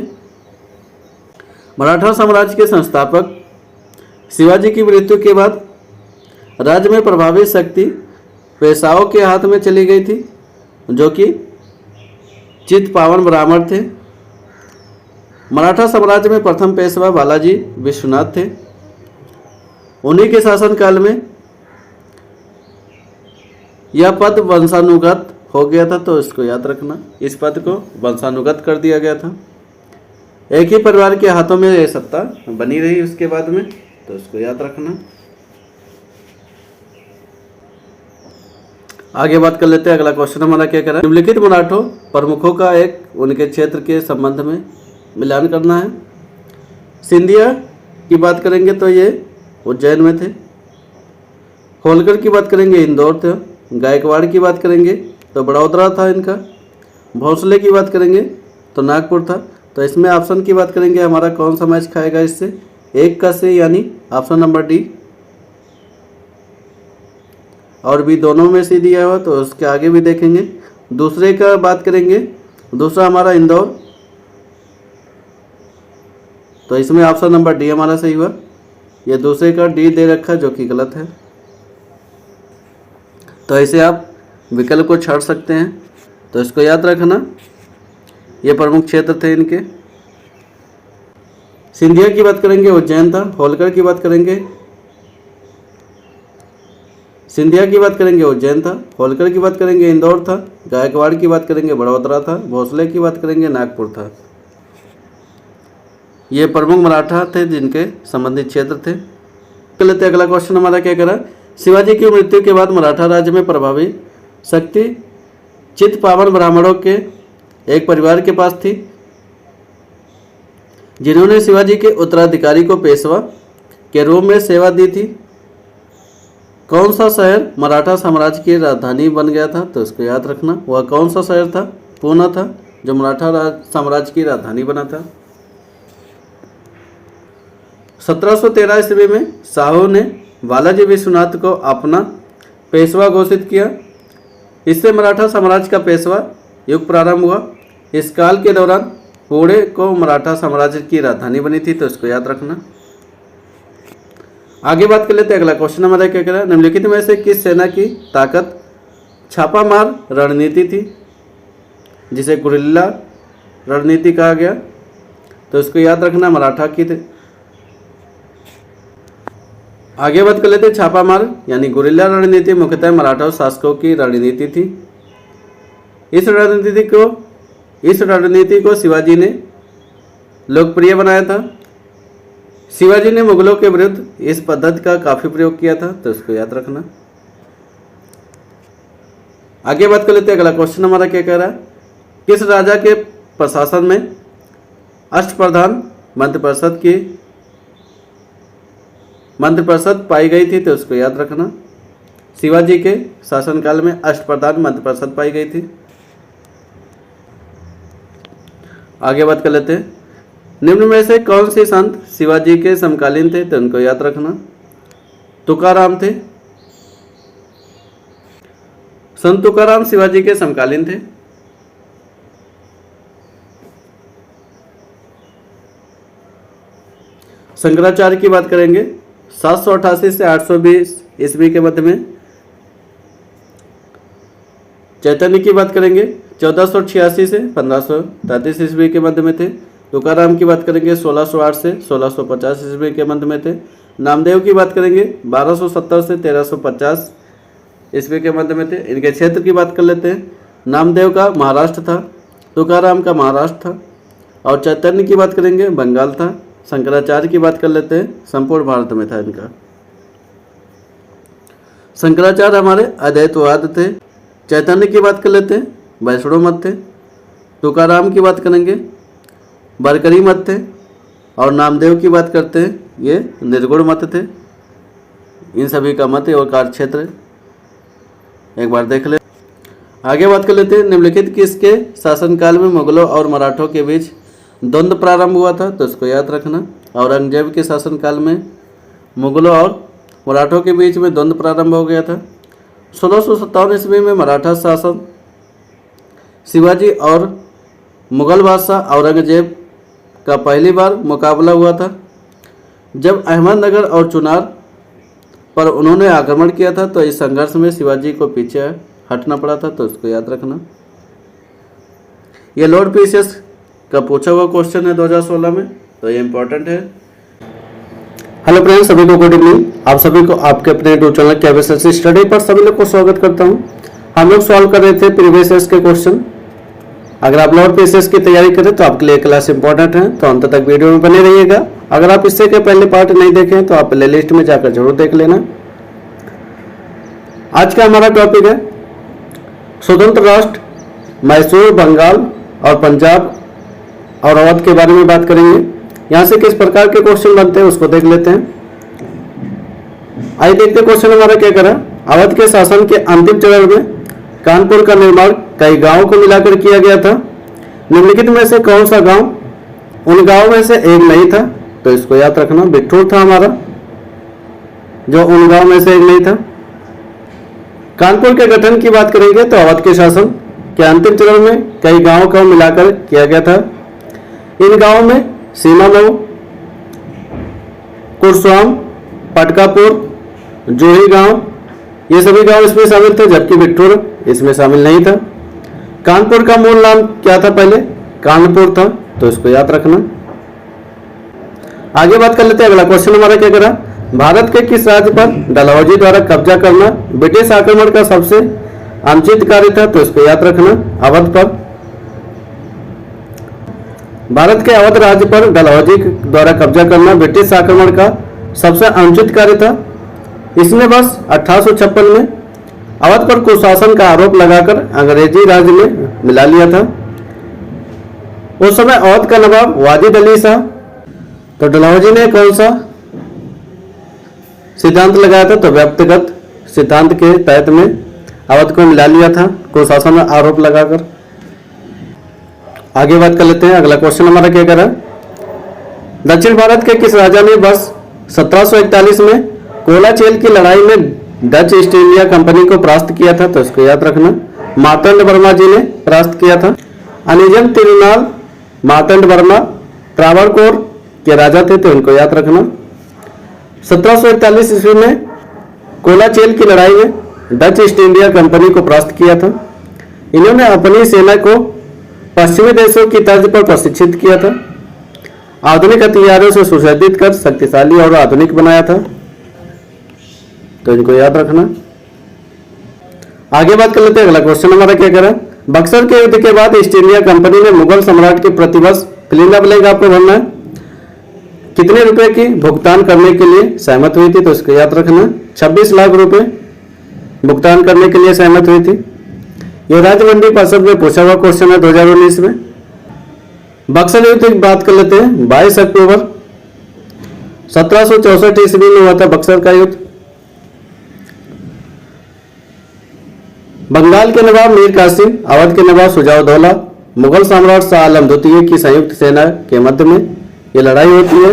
मराठा साम्राज्य के संस्थापक शिवाजी की मृत्यु के बाद राज्य में प्रभावी शक्ति पेशवाओं के हाथ में चली गई थी, जो कि चित्तपावन ब्राह्मण थे। मराठा साम्राज्य में प्रथम पेशवा बालाजी विश्वनाथ थे। उन्हीं के शासनकाल में यह पद वंशानुगत हो गया था, तो इसको याद रखना, इस पद को वंशानुगत कर दिया गया था। एक ही परिवार के हाथों में यह सत्ता बनी रही उसके बाद में, तो इसको याद रखना। आगे बात कर लेते हैं। अगला क्वेश्चन हमारा क्या करा, निम्नलिखित मराठों प्रमुखों का एक उनके क्षेत्र के संबंध में मिलान करना है। सिंधिया की बात करेंगे तो ये उज्जैन में थे। होलकर की बात करेंगे इंदौर थे। गायकवाड़ की बात करेंगे तो बड़ौदरा था इनका। भोसले की बात करेंगे तो नागपुर था। तो इसमें ऑप्शन की बात करेंगे हमारा कौन सा मैच खाएगा इससे, एक का से, यानी ऑप्शन नंबर डी और बी दोनों में से दिया हुआ, तो उसके आगे भी देखेंगे। दूसरे का बात करेंगे, दूसरा हमारा इंदौर, तो इसमें ऑप्शन नंबर डी हमारा सही हुआ। ये दूसरे का डी दे रखा जो कि गलत है, तो ऐसे आप विकल्प को छाड़ सकते हैं, तो इसको याद रखना। ये प्रमुख क्षेत्र थे इनके। सिंधिया की बात करेंगे उज्जैन था। होलकर की बात करेंगे, सिंधिया की बात करेंगे उज्जैन था। होलकर की बात करेंगे इंदौर था। गायकवाड़ की बात करेंगे बड़ौदरा था। भोसले की बात करेंगे नागपुर था। ये प्रमुख मराठा थे जिनके संबंधित क्षेत्र थे। कर लेते अगला क्वेश्चन हमारा क्या करा, शिवाजी की मृत्यु के बाद मराठा राज्य में प्रभावी शक्ति चित्तपावन ब्राह्मणों के एक परिवार के पास थी, जिन्होंने शिवाजी के उत्तराधिकारी को पेशवा के रूप में सेवा दी थी। कौन सा शहर मराठा साम्राज्य की राजधानी बन गया था, तो इसको याद रखना। वह कौन सा शहर था? पूना था, जो मराठा साम्राज्य की राजधानी बना था। 1713 ईस्वी में शाहू ने बालाजी विश्वनाथ को अपना पेशवा घोषित किया। इससे मराठा साम्राज्य का पेशवा युग प्रारंभ हुआ। इस काल के दौरान पुणे को मराठा साम्राज्य की राजधानी बनी थी, तो इसको याद रखना। आगे बात कर लेते हैं। अगला क्वेश्चन हमारा क्या करा, निम्नलिखित में से किस सेना की ताकत छापामार रणनीति थी, जिसे गुरिल्ला रणनीति कहा गया, तो इसको याद रखना, मराठा की थे। आगे बात कर लेते हैं। छापामार यानी गुरिल्ला रणनीति मुख्यतः मराठा शासकों की रणनीति थी। इस रणनीति को शिवाजी ने लोकप्रिय बनाया था। शिवाजी ने मुगलों के विरुद्ध इस पद्धति का काफी प्रयोग किया था, तो इसको याद रखना। आगे बात कर लेते हैं। अगला क्वेश्चन हमारा क्या कह रहा है, किस राजा के प्रशासन में अष्टप्रधान मंत्रिपरिषद पाई गई थी, तो इसको याद रखना। शिवाजी के शासनकाल में अष्टप्रधान मंत्रिपरिषद पाई गई थी। आगे बात कर लेते हैं। निम्न में से कौन से संत शिवाजी के समकालीन थे, तो उनको याद रखना। तुकाराम थे। संत तुकाराम शिवाजी के समकालीन थे। शंकराचार्य की बात करेंगे 788 से 820 ईस्वी के मध्य में चैतन्य की बात करेंगे 1486 से 1533 ईस्वी के मध्य में थे। तुकाराम की बात करेंगे 1608 से 1650 ईस्वी के मध्य में थे। नामदेव की बात करेंगे 1270 से 1350 ईस्वी के मध्य में थे। इनके क्षेत्र की बात कर लेते हैं। नामदेव का महाराष्ट्र था, तुकाराम का महाराष्ट्र था और चैतन्य की बात करेंगे बंगाल था। शंकराचार्य की बात कर लेते हैं, संपूर्ण भारत में था इनका। शंकराचार्य हमारे अद्वैतवाद थे। चैतन्य की बात कर लेते हैं, वैष्णव मत थे। तुकाराम की बात करेंगे, बरकरी मत थे और नामदेव की बात करते हैं, ये निर्गुण मत थे। इन सभी का मत और कार्य क्षेत्र एक बार देख ले। आगे बात कर लेते हैं। निम्नलिखित किसके शासनकाल में मुगलों और मराठों के बीच द्वंद्व प्रारंभ हुआ था, तो इसको याद रखना। औरंगजेब के शासनकाल में मुगलों और मराठों के बीच में द्वंद्व प्रारंभ हो गया था। 1657 ईस्वी में मराठा शासन शिवाजी और मुगल बादशाह औरंगजेब का पहली बार मुकाबला हुआ था। जब अहमदनगर और चुनार पर उन्होंने आक्रमण किया था तो इस संघर्ष में शिवाजी को पीछे हटना पड़ा था, तो इसको याद रखना। यह लॉर्ड पीसीएस का पूछा हुआ क्वेश्चन है 2016 में, तो ये इंपॉर्टेंट है। हेलो फ्रेंड्स, सभी को गुड इवनिंग। आप सभी को आपके अपने यूट्यूब चैनल केबीएसएससी स्टडी पर सभी लोग को स्वागत करता हूं। हम लोग सॉल्व कर रहे थे प्रीवियस ईयर के क्वेश्चन। अगर आप लॉर्ड पीसीएस की तैयारी करें तो आपके लिए क्लास इंपॉर्टेंट है, तो अंत तक वीडियो में बने रहिएगा। अगर आप इससे के पहले पार्ट नहीं देखें तो आप प्ले लिस्ट में जाकर जरूर देख लेना। आज का हमारा टॉपिक है स्वतंत्र राष्ट्र मैसूर, बंगाल और पंजाब और अवध के बारे में बात करेंगे। यहाँ से किस प्रकार के क्वेश्चन बनते हैं उसको देख लेते हैं। आइए देखते हैं क्वेश्चन हमारा क्या करा। अवध के शासन के अंतिम चरण में कानपुर का निर्माण कई गांवों को मिलाकर किया गया था। निम्नलिखित में से कौन सा गांव उन गांवों में से एक नहीं था, तो इसको याद रखना। बिट्ठूर था हमारा, जो उन गांव में से एक नहीं था। कानपुर के गठन की बात करेंगे तो अवध के शासन के अंतिम चरण में कई गांवों को मिलाकर किया गया था। इन गांवों में सीमामऊ, कुरस्वाम, पटकापुर, जोही गांव, ये सभी गांव इसमें शामिल थे, जबकि बिट्ठूर इसमें शामिल नहीं था। कानपुर का मूल नाम क्या था? पहले कानपुर था, तो इसको याद रखना। आगे बात कर लेते हैं। अगला क्वेश्चन हमारा क्या करा। भारत के किस राज्य पर डलहौजी द्वारा कब्जा करना ब्रिटिश आक्रमण का सबसे अनुचित कार्य था, तो इसको याद रखना। अवध पर। भारत के अवध राज्य पर डलहौजी द्वारा कब्जा करना ब्रिटिश आक्रमण का सबसे अनुचित कार्य था। इसने वर्ष 1856 में अवध पर कुशासन का आरोप लगाकर अंग्रेजी राज में मिला लिया था। उस समय अवध का नवाब वाजिद अली शाह, तो डलहौजी ने कौन सा सिद्धांत लगाया था? तो व्यक्तिगत सिद्धांत के तहत में अवध को मिला लिया था कुशासन में आरोप लगाकर। आगे बात कर लेते हैं। अगला क्वेश्चन हमारा क्या करा। दक्षिण भारत के किस राजा ने वर्ष 1741 में कोलाचेल की लड़ाई में डच ईस्ट इंडिया कंपनी को परास्त किया था, तो इसको याद रखना। मार्तंड वर्मा जी ने परास्त किया था। अनिजम तिरुनाल मार्तंड वर्मा त्रावणकोर के राजा थे, तो इनको याद रखना। 1741 ईस्वी में कोलाचेल की लड़ाई में डच ईस्ट इंडिया कंपनी को परास्त किया था। इन्होंने अपनी सेना को पश्चिमी देशों की तर्ज पर प्रशिक्षित किया था। आधुनिक हथियारों से सुसज्जित कर शक्तिशाली और आधुनिक बनाया था, तो इनको याद रखना। आगे बात कर लेते हैं। अगला क्वेश्चन हमारा क्या करा। बक्सर के युद्ध के बाद ईस्ट इंडिया कंपनी ने मुगल सम्राट के प्रतिवर्ष फिलिंदा ब्लैंक आपको भरना है, कितने रुपए की भुगतान करने के लिए सहमत हुई थी, तो इसको याद रखना। 26 लाख रुपए भुगतान करने के लिए सहमत हुई थी। यह राज्य मंडी परिषद में पूछा हुआ क्वेश्चन है 2019 में। बक्सर युद्ध की बात कर लेते हैं। 22 अक्टूबर 1764 ईस्वी में हुआ था बक्सर का युद्ध। बंगाल के नवाब मीर कासिम, अवध के नवाब सुजाउद्दौला, मुगल सम्राट शाह आलम द्वितीय की संयुक्त सेना के मध्य में ये लड़ाई होती है।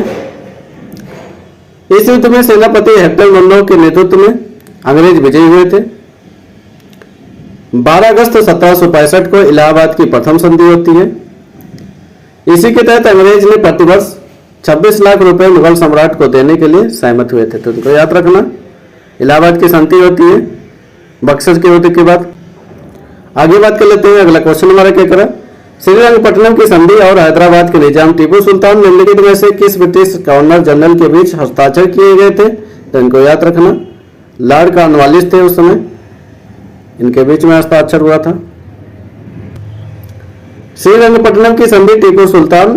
इस युद्ध में सेनापति हेक्टर मंडो के नेतृत्व में अंग्रेज विजयी हुए थे। 12 अगस्त 1765 को इलाहाबाद की प्रथम संधि होती है। इसी के तहत अंग्रेज ने प्रतिवर्ष 26 लाख रुपए मुगल सम्राट को देने के लिए सहमत हुए थे, तो उनको याद रखना। इलाहाबाद की संधि होती है बक्सर के युद्ध के बाद। आगे बात कर लेते हैं। अगला क्वेश्चन हमारा क्या करा, श्रीरंगपट्टनम की संधि और हैदराबाद के निजाम टीपू सुल्तान निम्नलिखित में से किस ब्रिटिश गवर्नर जनरल के बीच हस्ताक्षर किए गए थे? तो इनको याद रखना, लॉर्ड कॉर्नवालिस थे उस समय, इनके बीच में हस्ताक्षर हुआ था। श्रीरंगपट्टनम की संधि टीपू सुल्तान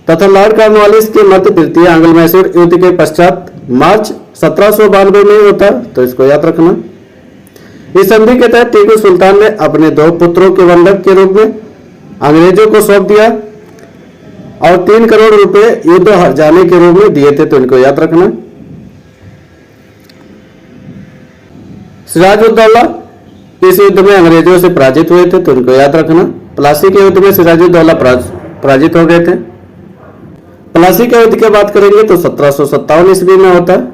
तथा लॉर्ड कॉर्नवालिस के मध्य तृतीय आंग्ल मैसूर युद्ध के पश्चात मार्च 1792 में होता, तो इसको याद रखना। इस संधि के तहत टीपू सुल्तान ने अपने 2 पुत्रों के बंधक के रूप में अंग्रेजों को सौंप दिया और 3 करोड़ रुपए युद्ध हार जाने के रूप में दिए थे, तो इनको याद रखना। सिराजुद्दौला इस युद्ध में अंग्रेजों से पराजित हुए थे, तो इनको याद रखना। प्लासी के युद्ध में सिराजुद्दौला पराजित हो गए थे। प्लासी के युद्ध की बात करेंगे तो 1757 ईस्वी में होता है,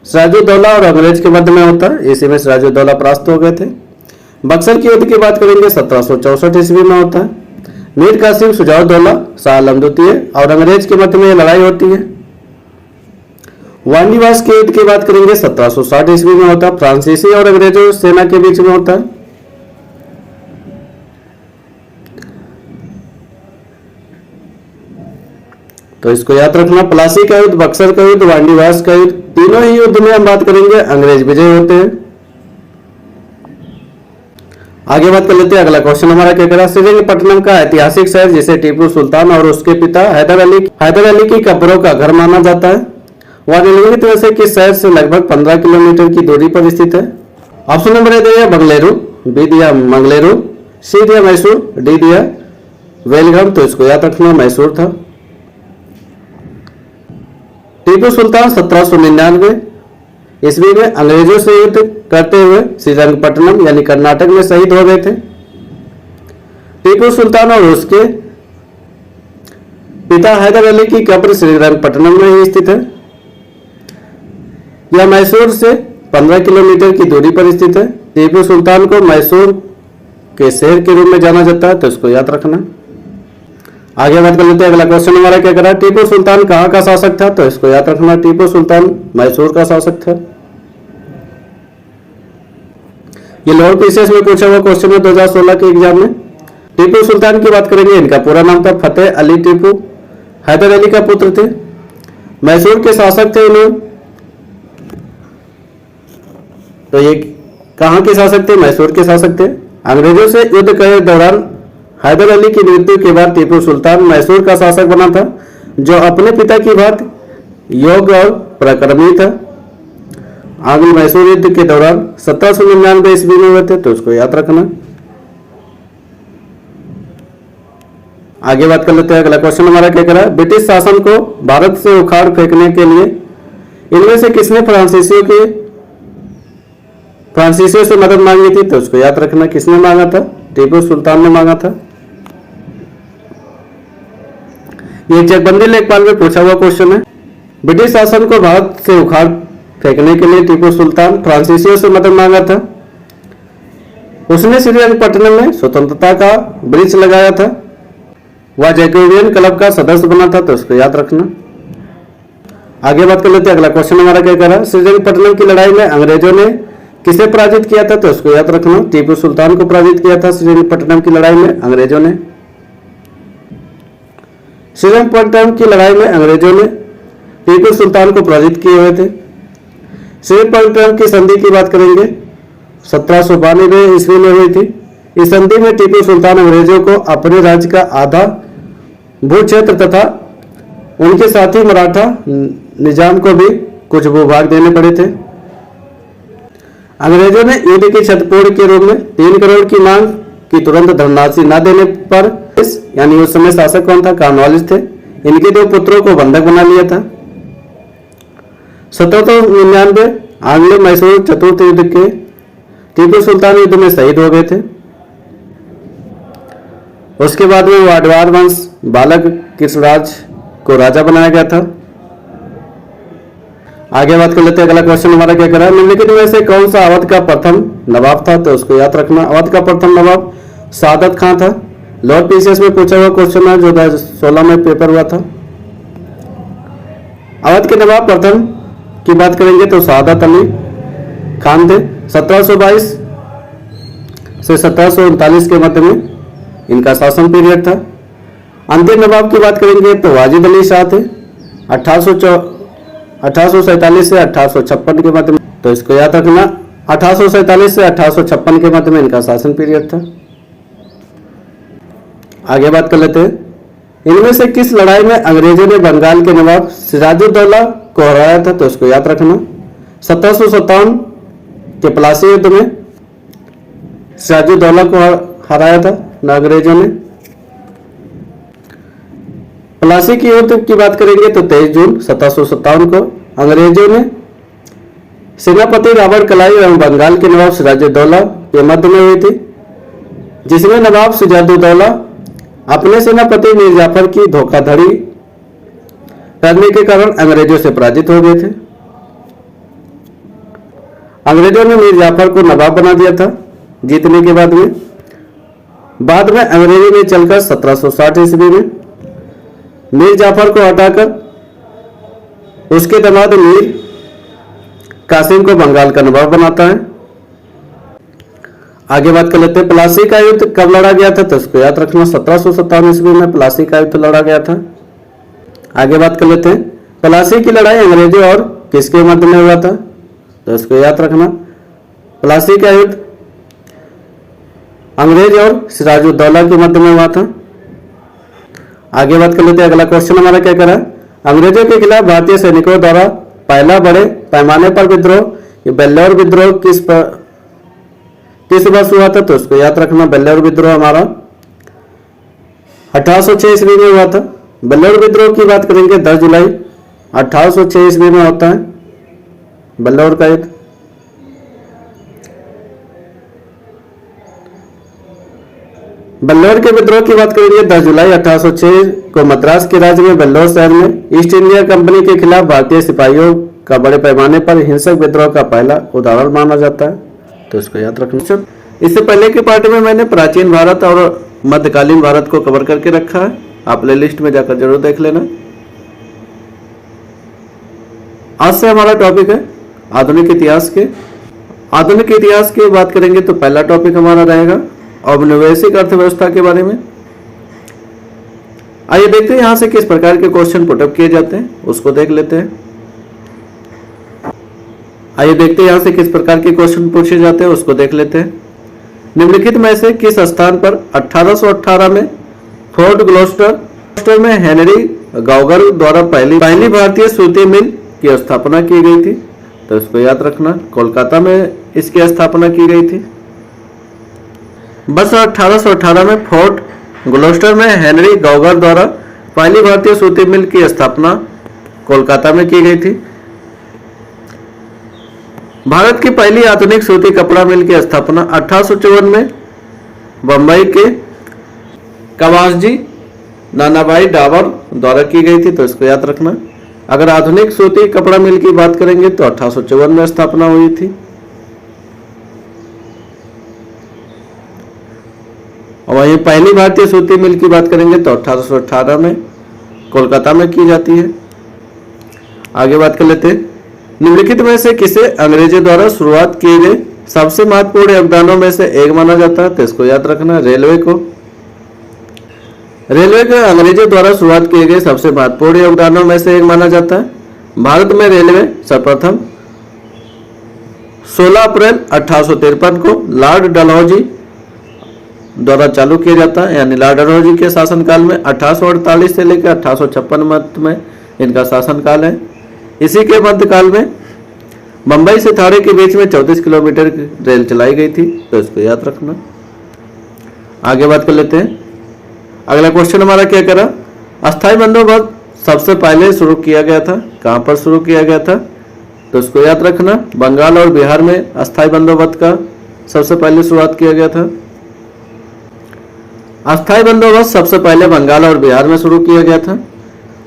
सिराजुद्दौला और अंग्रेज के मध्य में होता है, इसी में सिराजुद्दौला परास्त हो गए थे। बक्सर के युद्ध की बात करेंगे 1764 ईस्वी में होता है, मीर कासिम सुजाउद्दौला शाह आलम द्वितीय और अंग्रेज के मध्य में लड़ाई होती है। वांडीवास के युद्ध की बात करेंगे 1760 ईस्वी में होता है, फ्रांसीसी और अंग्रेजों सेना के बीच में होता है। तो इसको याद रखना, प्लासी का युद्ध, बक्सर का युद्ध, वांडीवास का युद्ध, तीनों ही युद्ध में हम बात करेंगे अंग्रेज विजय होते हैं। आगे बात कर लेते हैं। अगला क्वेश्चन हमारा क्या करा, श्रीरंगपट्टनम का ऐतिहासिक शहर जिसे टीपू सुल्तान और उसके पिता हैदर अली की कब्रों का घर माना जाता है, वह निम्नलिखित में से किस शहर से लगभग 15 किलोमीटर की दूरी पर स्थित है? ऑप्शन नंबर ए दिया बंगलेरू, बी दिया मंगलेरू, सी दिया मैसूर, डी दिया वेलगम, तो इसको याद रखना मैसूर था। टीपू सुल्तान 1799 ईस्वी में अंग्रेजों से युद्ध करते हुए श्रीरंगपट्टनम यानी कर्नाटक में शहीद हो गए थे। टीपू सुल्तान और उसके पिता हैदर अली की कब्र श्रीरंगपट्टनम में ही स्थित है। यह मैसूर से 15 किलोमीटर की दूरी पर स्थित है। टीपू सुल्तान को मैसूर के शहर के रूप में जाना जाता है, तो इसको याद रखना। आगे बात कर लेते हैं। अगला क्वेश्चन हमारा क्या करा, टीपू सुल्तान कहाँ का शासक था? तो इसको याद रखना, टीपू सुल्तान मैसूर का शासक था। ये लॉर्ड पीसीएस में पूछा हुआ क्वेश्चन है 2016 के एग्जाम में। टीपू सुल्तान की बात करेंगे, इनका पूरा नाम था फतेह अली टीपू, हैदर अली का पुत्र थे, मैसूर के शासक थे इन्होंने। तो ये कहाँ के शासक थे? मैसूर के शासक थे। अंग्रेजों से युद्ध के दौरान हैदर अली की मृत्यु के बाद टीपू सुल्तान मैसूर का शासक बना था, जो अपने पिता की भांति योग्य और पराक्रमी था। आंग्ल मैसूर युद्ध के दौरान 1799 ईस्वी में हुए थे, तो उसको याद रखना। आगे बात कर लेते हैं। अगला क्वेश्चन हमारा क्या करा, ब्रिटिश शासन को भारत से उखाड़ फेंकने के लिए इनमें से किसने फ्रांसीसियों से मदद मांगी थी? तो उसको याद रखना, किसने मांगा था? टीपू सुल्तान ने मांगा था। ये चकबंदी लेखपाल में पूछा हुआ क्वेश्चन है। ब्रिटिश शासन को भारत से उखाड़ फेंकने के लिए टीपू सुल्तान फ्रांसीसियों से मदद मांगा था। उसने श्रीरंगपट्टनम में स्वतंत्रता का वृक्ष लगाया था। वह जैकोबियन क्लब का सदस्य बना था, तो उसको याद रखना। आगे बात कर लेते हैं। अगला क्वेश्चन हमारा क्या करा, श्रीरंगपट्टनम की लड़ाई में अंग्रेजों ने किसे पराजित किया था? तो उसको याद रखना, टीपू सुल्तान को पराजित किया था श्रीरंगपट्टनम की लड़ाई में अंग्रेजों ने। श्रीरंगपट्टनम की लड़ाई में अंग्रेजों ने टीपू सुल्तान को पराजित किए हुए थे। श्रीरंगपट्टनम की संधि की बात करेंगे 1792 ईस्वी में हुई थी। इस संधि में टीपू सुल्तान अंग्रेजों को अपने राज्य का आधा भू क्षेत्र तथा उनके साथी मराठा निजाम को भी कुछ भूभाग देने पड़े थे। अंग्रेजों ने युद्ध की क्षतिपूर्ति के रूप में 3 करोड़ की मांग की तुरंत धनराशि न देने पर यानी उस समय शासक कौन था? कॉर्नवालिस थे। इनके 2 पुत्रों को बंधक बना लिया था। 1799 आंग्ल मैसूर चतुर्थ युद्ध के टीपू सुल्तान युद्ध में शहीद हो गए थे। उसके बाद में वाडवार वंश बालक कृष्णराज को राजा बनाया गया था। आगे बात कर लेते हैं। अगला क्वेश्चन हमारा क्या करा, निम्नलिखित में से कौन सा अवध का प्रथम नवाब था? तो उसको याद रखना, अवध का प्रथम नवाब सादत खां था। लॉर्ड पीसीएस में पूछा हुआ क्वेश्चन है जो 2016 में पेपर हुआ था। अवध के नवाब प्रथम की बात करेंगे तो सादत अली खान थे। 1722 से 1739 के मध्य में इनका शासन पीरियड था। अंतिम नवाब की बात करेंगे तो वाजिद अली शाह थे 1847 से 1856 के मध्य में, तो इसको याद रखना 1847 से 1856 के मध्य में इनका शासन पीरियड था। आगे बात कर लेते हैं, इनमें से किस लड़ाई में अंग्रेजों ने बंगाल के नवाब सिराजुद्दौला को हराया था, तो इसको याद रखना 1757 के प्लासी युद्ध में सिराजुद्दौला को हराया था अंग्रेजों ने। प्लासी की युद्ध की बात करेंगे तो 23 जून 1757 को अंग्रेजों ने सेनापति रॉबर्ट क्लाइव एवं बंगाल के नवाब सिराजुद्दौला के मध्य में हुई थी, जिसमें नवाब सिराजुद्दौला अपने सेनापति मीर जाफर की धोखाधड़ी करने के कारण अंग्रेजों से पराजित हो गए थे। अंग्रेजों ने मीर जाफर को नवाब बना दिया था जीतने के बाद में अंग्रेजों ने चलकर 1760 ईस्वी में मीर जाफर को हटाकर उसके दामाद मीर कासिम को बंगाल का नवाब बनाता है। आगे बात कर लेते हैं, प्लासी का युद्ध कब लड़ा गया था, तो इसको याद रखना 1757 ईस्वी में प्लासी का युद्ध लड़ा गया था। आगे बात कर लेते हैं, प्लासी की लड़ाई अंग्रेजों और किसके मध्य में हुआ था, तो इसको याद रखना प्लासी का युद्ध अंग्रेज और सिराजुद्दौला के मध्य में हुआ था। आगे बात कर लेते हैं, अगला क्वेश्चन हमारा क्या करा, अंग्रेजों के खिलाफ भारतीय सैनिकों द्वारा पहला बड़े पैमाने पर विद्रोह, ये बेल्लौर विद्रोह किस वर्ष हुआ था, तो इसको याद रखना बेल्लौर विद्रोह हमारा 1806 ईस्वी में हुआ था। बेल्लौर विद्रोह की बात करेंगे 10 जुलाई 1806 ईस्वी में होता है बेल्लौर का युद्ध। बेल्लौर के विद्रोह की बात करेंगे 10 जुलाई 1806 को मद्रास के राज्य में बेल्लौर शहर में ईस्ट इंडिया कंपनी के खिलाफ भारतीय सिपाहियों का बड़े पैमाने पर हिंसक विद्रोह का पहला उदाहरण माना जाता है, तो इसको याद रखना। इससे पहले के पार्ट में मैंने प्राचीन भारत और मध्यकालीन भारत को कवर करके रखा है, आप प्ले लिस्ट में जाकर जरूर देख लेना। आज से हमारा टॉपिक है आधुनिक इतिहास के बात करेंगे तो पहला टॉपिक हमारा रहेगा औपनिवेशिक अर्थव्यवस्था के बारे में। आइए देखते हैं यहां से किस प्रकार के क्वेश्चन पुटअप किए जाते हैं, उसको देख लेते हैं। आइए देखते हैं यहां से किस प्रकार के क्वेश्चन पूछे जाते हैं, उसको देख लेते हैं। निम्नलिखित में से किस स्थान पर 1818 में फोर्ट ग्लौस्टर में हेनरी गॉगर द्वारा पहली भारतीय सूती मिल की स्थापना की गई थी, तो इसको याद रखना कोलकाता में इसकी स्थापना की गई थी। बस 1818 में फोर्ट ग्लौस्टर में हेनरी गॉगर द्वारा पहली भारतीय सूती मिल की स्थापना कोलकाता में की गई थी। भारत की पहली आधुनिक सूती कपड़ा मिल की स्थापना 1854 में बंबई के कवासजी नानाभाई डाबर द्वारा की गई थी, तो इसको याद रखना। अगर आधुनिक सूती कपड़ा मिल की बात करेंगे तो 1854 में स्थापना हुई थी। और वहीं पहली भारतीय सूती मिल की बात करेंगे तो 1818 में कोलकाता में की जाती है। आगे बात कर लेते हैं, निम्नलिखित में से किसे अंग्रेजों द्वारा शुरुआत किए गए सबसे महत्वपूर्ण योगदानों में से एक माना जाता है, तो इसको याद रखना रेलवे को अंग्रेजों द्वारा शुरुआत किए गए सबसे महत्वपूर्ण योगदानों में से एक माना जाता है। भारत में रेलवे सर्वप्रथम 16 अप्रैल 1853 को लॉर्ड डलहौजी द्वारा चालू किया जाता है, यानी लॉर्ड डलहौजी के शासनकाल में 1848 से लेकर 1856 मध्य में इनका शासनकाल है। इसी के मध्यकाल में मुंबई से थाने के बीच में 34 किलोमीटर की रेल चलाई गई थी, तो इसको याद रखना। आगे बात कर लेते हैं, अगला क्वेश्चन हमारा क्या करा, अस्थायी बंदोबस्त सबसे पहले शुरू किया गया था, कहां पर शुरू किया गया था, तो इसको याद रखना बंगाल और बिहार में अस्थायी बंदोबस्त का सबसे पहले शुरुआत किया गया था। अस्थायी बंदोबस्त सबसे पहले बंगाल और बिहार में शुरू किया गया था।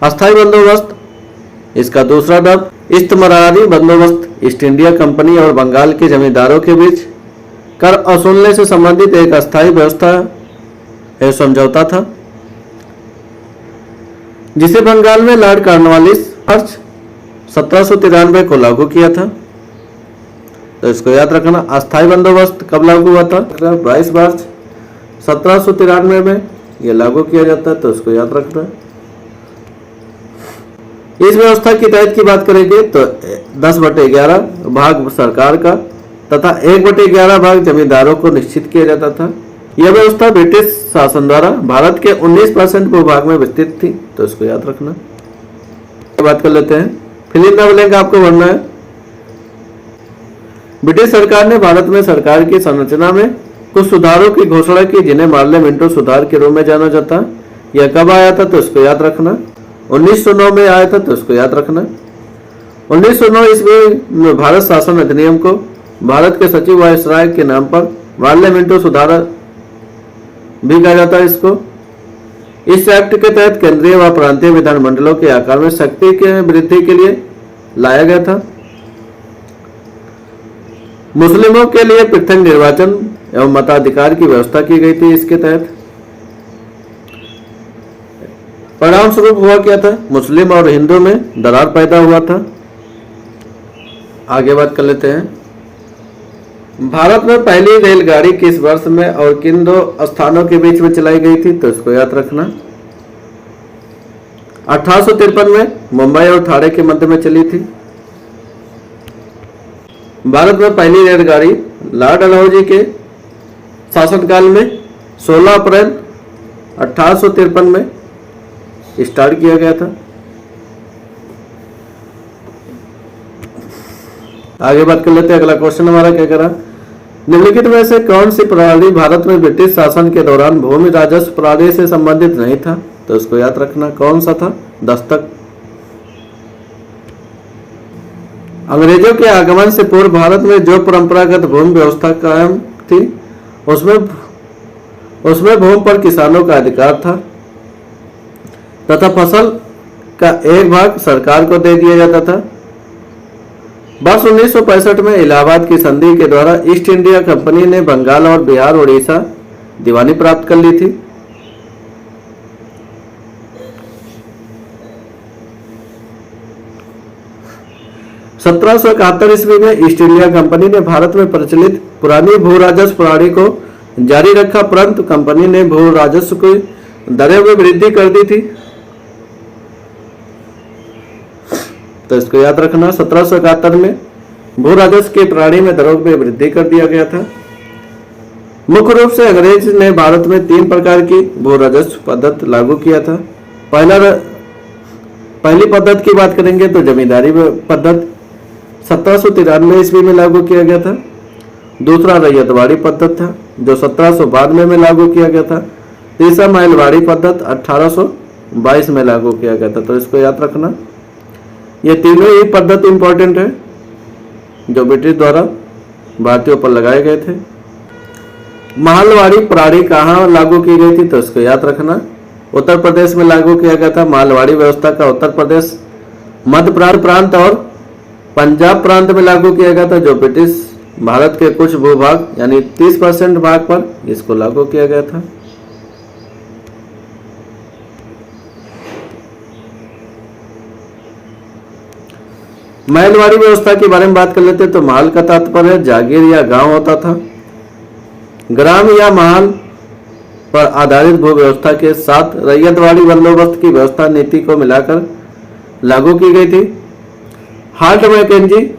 अस्थायी बंदोबस्त इसका दूसरा नाम इस्तमरारी बंदोबस्त ईस्ट इंडिया कंपनी और बंगाल के जमींदारों के बीच कर वसूलने से संबंधित एक अस्थायी व्यवस्था यह समझौता था, जिसे बंगाल में लॉर्ड कॉर्नवालिस मार्च 1793 को लागू किया था। तो इसको याद रखना। अस्थायी बंदोबस्त कब लागू हुआ था? 22 मार्च 1793 में यह लागू किया जाता है, तो इसको याद रखना। इस व्यवस्था की तहत की बात करेंगे तो 10/11 भाग सरकार का तथा 1/11 भाग जमींदारों को निश्चित किया जाता था। यह व्यवस्था ब्रिटिश शासन द्वारा भारत के 19% भूभाग में विस्तृत थी, तो इसको याद रखना। बात कर लेते हैं, फिल इन द ब्लैंक आपको भरना है। ब्रिटिश सरकार ने भारत में सरकार की संरचना में कुछ सुधारों की घोषणा की, जिन्हें मार्ले मिंटो सुधार के रूप में जाना जाता। यह कब आया था? तो इसको याद रखना। 1909 में आया था, तो इसको याद रखना। 1909 ईस्वी में भारत शासन अधिनियम को भारत के सचिव वायसराय के नाम पर मार्ले मिंटो सुधार भी कहा जाता है इसको। इस एक्ट के तहत केंद्रीय व प्रांतीय विधानमंडलों के आकार में शक्ति के वृद्धि के लिए लाया गया था। मुस्लिमों के लिए पृथक निर्वाचन एवं मताधिकार की व्यवस्था की गई थी। इसके तहत परिणाम स्वरूप हुआ क्या था? मुस्लिम और हिंदू में दरार पैदा हुआ था। आगे बात कर लेते हैं, भारत में पहली रेलगाड़ी किस वर्ष में और किन दो स्थानों के बीच में चलाई गई थी? तो इसको याद रखना। 1853 में मुंबई और ठाणे के मध्य में चली थी। भारत में पहली रेलगाड़ी लॉर्ड डलहौजी के शासनकाल में 16 अप्रैल 1853 में स्टार्ट किया गया था। आगे बात कर लेते हैं, अगला क्वेश्चन हमारा क्या करा, निम्नलिखित में से कौन सी प्रणाली भारत में ब्रिटिश शासन के दौरान भूमि राजस्व प्रणाली से संबंधित नहीं था? तो इसको याद रखना। कौन सा था? दस्तक। अंग्रेजों के आगमन से पूर्व भारत में जो परंपरागत भूमि व्यवस्था कायम थी, उसमें भूमि पर किसानों का अधिकार था तथा फसल का एक भाग सरकार को दे दिया जाता था। वर्ष 1965 में इलाहाबाद की संधि के द्वारा ईस्ट इंडिया कंपनी ने बंगाल और बिहार उड़ीसा दीवानी प्राप्त कर ली थी। (1771) ईस्वी में ईस्ट इंडिया कंपनी ने भारत में प्रचलित पुरानी भू राजस्व प्रणाली को जारी रखा, परंतु कंपनी ने भू राजस्व की दरें में वृद्धि कर दी थी। तो इसको याद रखना। 1771 में भू राजस्व की प्रणाली में दरों में वृद्धि कर दिया गया था। मुख्य रूप से अंग्रेज ने भारत में 3 प्रकार की भू राजस्व पद्धति लागू किया था। पहली पद्धति की बात करेंगे तो जमींदारी पद्धति 1793 ईस्वी में लागू किया गया था। दूसरा रैयतवाड़ी पद्धति था जो 1792 में लागू किया गया था। तीसरा महलवाड़ी पद्धति 1822 में लागू किया गया था। तो इसको याद रखना। ये तीनों ही पद्धति इंपॉर्टेंट है जो ब्रिटिश द्वारा भारतीयों पर लगाए गए थे। महलवाड़ी प्रणाली कहाँ लागू की गई थी? तो इसको याद रखना। उत्तर प्रदेश में लागू किया गया था। महलवाड़ी व्यवस्था का उत्तर प्रदेश, मध्य प्रांत और पंजाब प्रांत में लागू किया गया था, जो ब्रिटिश भारत के कुछ भूभाग यानी 30% भाग पर इसको लागू किया गया था। महलवाड़ी व्यवस्था के बारे में बात कर लेते हैं तो महल का तात्पर्य जागीर या गांव होता था। ग्राम या महल पर आधारित भू व्यवस्था के साथ रैयतवाड़ी बंदोबस्त की व्यवस्था नीति को मिलाकर लागू की गई थी। हार्ट मैकेंजी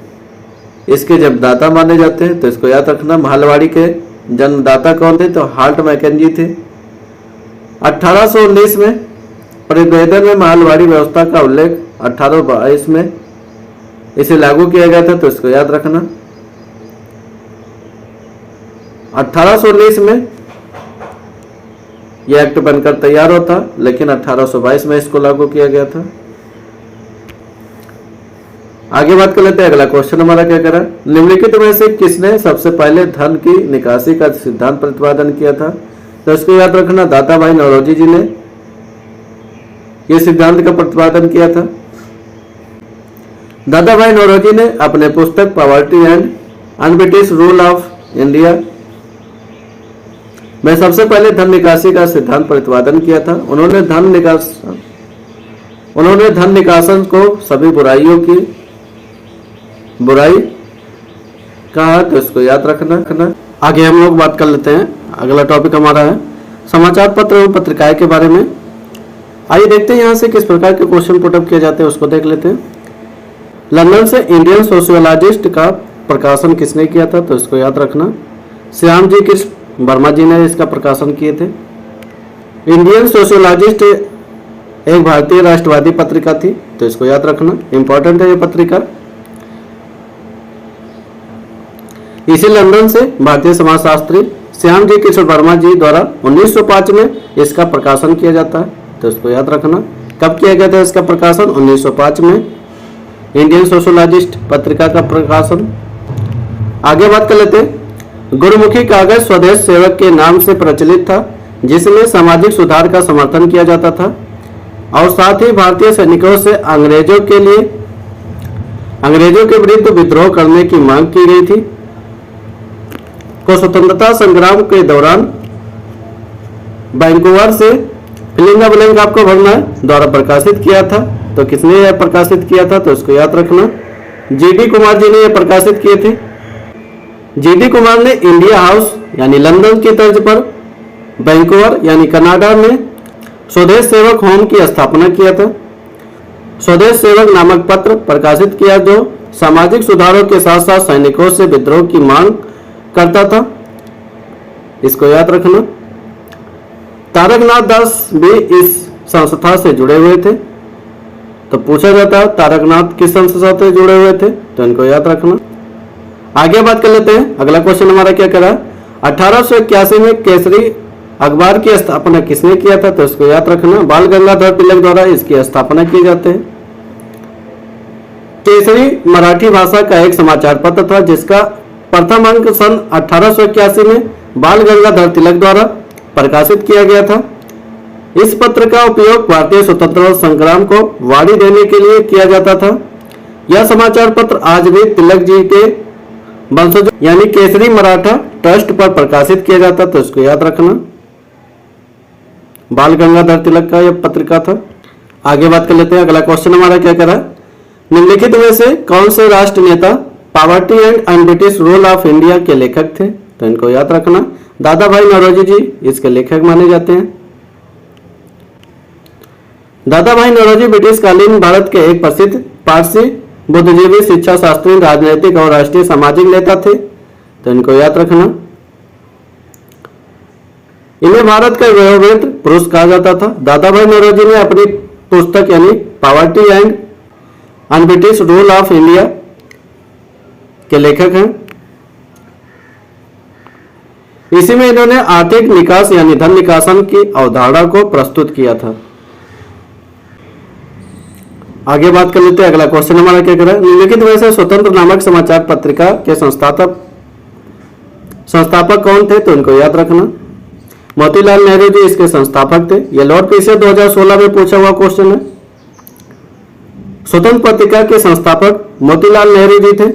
इसके जन्मदाता माने जाते हैं, तो इसको याद रखना। महलवाड़ी के जन्मदाता कौन थे? तो हार्ट मैकेंजी थे। 1819 में परिवेदन में महलवाड़ी व्यवस्था का उल्लेख 1822 में इसे लागू किया गया था, तो इसको याद रखना। 1819 में यह एक्ट बनकर तैयार होता, लेकिन 1822 में इसको लागू किया गया था। आगे बात कर लेते हैं, अगला क्वेश्चन हमारा क्या करा, निम्नलिखित में से किसने सबसे पहले धन की निकासी का सिद्धांत प्रतिपादन किया था? तो इसको याद रखना। दादा भाई नौरोजी जी ने यह सिद्धांत का प्रतिपादन किया था। दादा भाई नौरोजी ने अपने पुस्तक poverty and un-British rule of India में सबसे पहले धन निकासी का सिद्धांत प्रतिपादन किया था। उन्होंने धन निकासन को सभी बुराई कहा है, तो इसको याद रखना। आगे हम लोग बात कर लेते हैं। अगला टॉपिक हमारा है समाचार पत्र एवं पत्रिकाएं के बारे में। आइए देखते हैं यहाँ से किस प्रकार के क्वेश्चन पुटअप किए जाते हैं, उसको देख लेते हैं। लंदन से इंडियन सोशियोलॉजिस्ट का प्रकाशन किसने किया था, तो इसको याद रखना। श्याम जी कृष्ण वर्मा जी ने इसका प्रकाशन किए थे। इंडियन सोशियोलॉजिस्ट एक भारतीय राष्ट्रवादी पत्रिका थी, तो इसको याद रखना, इंपॉर्टेंट है ये पत्रिका। इसी लंदन से भारतीय समाजशास्त्री श्याम जी कृष्ण वर्मा जी द्वारा 1905 में इसका प्रकाशन किया जाता है, तो इसको याद रखना। कब किया गया था इसका प्रकाशन? 1905 में इंडियन सोशियोलॉजिस्ट पत्रिका का प्रकाशन। आगे बात कर लेते हैं। गुरुमुखी कागज स्वदेश सेवक के नाम से प्रचलित था, जिसमें सामाजिक सुधार का समर्थन किया जाता था और साथ ही भारतीय सैनिकों से अंग्रेजों के विरुद्ध विद्रोह करने की मांग की गई थी। को स्वतंत्रता संग्राम के दौरान वैंकूवर से फिलिंग द ब्लैंक आपको भरना है द्वारा प्रकाशित किया था। तो किसने यह प्रकाशित किया था, तो इसको याद रखना। जीडी कुमार जी ने यह प्रकाशित किए थे। जीडी कुमार ने इंडिया हाउस यानी लंदन की तर्ज पर वैंकूवर यानी कनाडा में स्वदेश सेवक होम की स्थापना किया था। स्वदेश सेवक नामक पत्र प्रकाशित किया जो सामाजिक सुधारों के साथ साथ सैनिकों से विद्रोह की मांग करता था, इसको याद रखना। तारकनाथ दास भी इस संस्था से जुड़े हुए थे, तो पूछा जाता है तारकनाथ किस संस्था से जुड़े हुए थे, तो इनको याद रखना। आगे बात कर लेते हैं। अगला क्वेश्चन हमारा क्या करा? 1881 में केसरी अखबार की स्थापना किसने किया था, तो इसको याद रखना। बाल गंगाधर तिलक द्वारा इसकी स्थापना की जाते हैं। केसरी मराठी भाषा का एक समाचार पत्र था, जिसका प्रथम अंक सन 1881 में बाल गंगाधर तिलक द्वारा प्रकाशित किया गया था। इस पत्र का उपयोग भारतीय स्वतंत्रता संग्राम को वाणी देने के लिए किया जाता था। यह समाचार पत्र आज भी तिलक जी के वंशजों यानी केसरी मराठा ट्रस्ट पर प्रकाशित किया जाता, तो इसको याद रखना। बाल गंगाधर तिलक का यह पत्रिका था। आगे बात कर लेते हैं। अगला क्वेश्चन हमारा क्या करा? निम्नलिखित में से कौन से राष्ट्र नेता poverty and British rule of India के लेखक थे, तो इनको याद रखना। दादा भाई नौरोजी जी इसके लेखक माने जाते हैं। दादा भाई नौरोजी ब्रिटिश कालीन भारत के एक प्रसिद्ध पारसी बुद्धिजीवी, शिक्षा शास्त्री, राजनीतिक और राष्ट्रीय सामाजिक नेता थे, तो इनको याद रखना। इन्हें भारत का वयोवृद्ध पुरुष कहा जाता था। दादा भाई नौरोजी ने अपनी पुस्तक यानी poverty and British rule of India के लेखक हैं। इसी में इन्होंने आर्थिक निकास यानी धन निकासन की अवधारणा को प्रस्तुत किया था। आगे बात कर लेते हैं। अगला क्वेश्चन हमारा क्या करें? निम्नलिखित में से स्वतंत्र नामक समाचार पत्रिका के संस्थापक कौन थे, तो इनको याद रखना। मोतीलाल नेहरू जी इसके संस्थापक थे। यह लॉर्ड पीसे 2016 में पूछा हुआ क्वेश्चन है। स्वतंत्र पत्रिका के संस्थापक मोतीलाल नेहरू जी थे।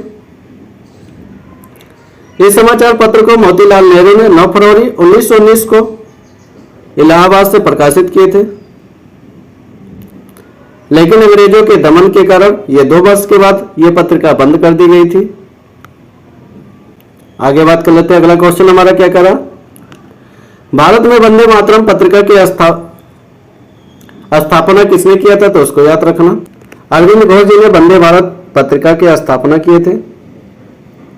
इस समाचार पत्र को मोतीलाल नेहरू ने 9 फरवरी 1919 को इलाहाबाद से प्रकाशित किए थे, लेकिन अंग्रेजों के दमन के कारण यह 2 वर्ष के बाद यह पत्रिका बंद कर दी गई थी। आगे बात कर लेते हैं। अगला क्वेश्चन हमारा क्या करा? भारत में वंदे मातरम पत्रिका की स्थापना किसने किया था, तो उसको याद रखना। अरविंद घोष जी ने वंदे भारत पत्रिका की स्थापना किए थे।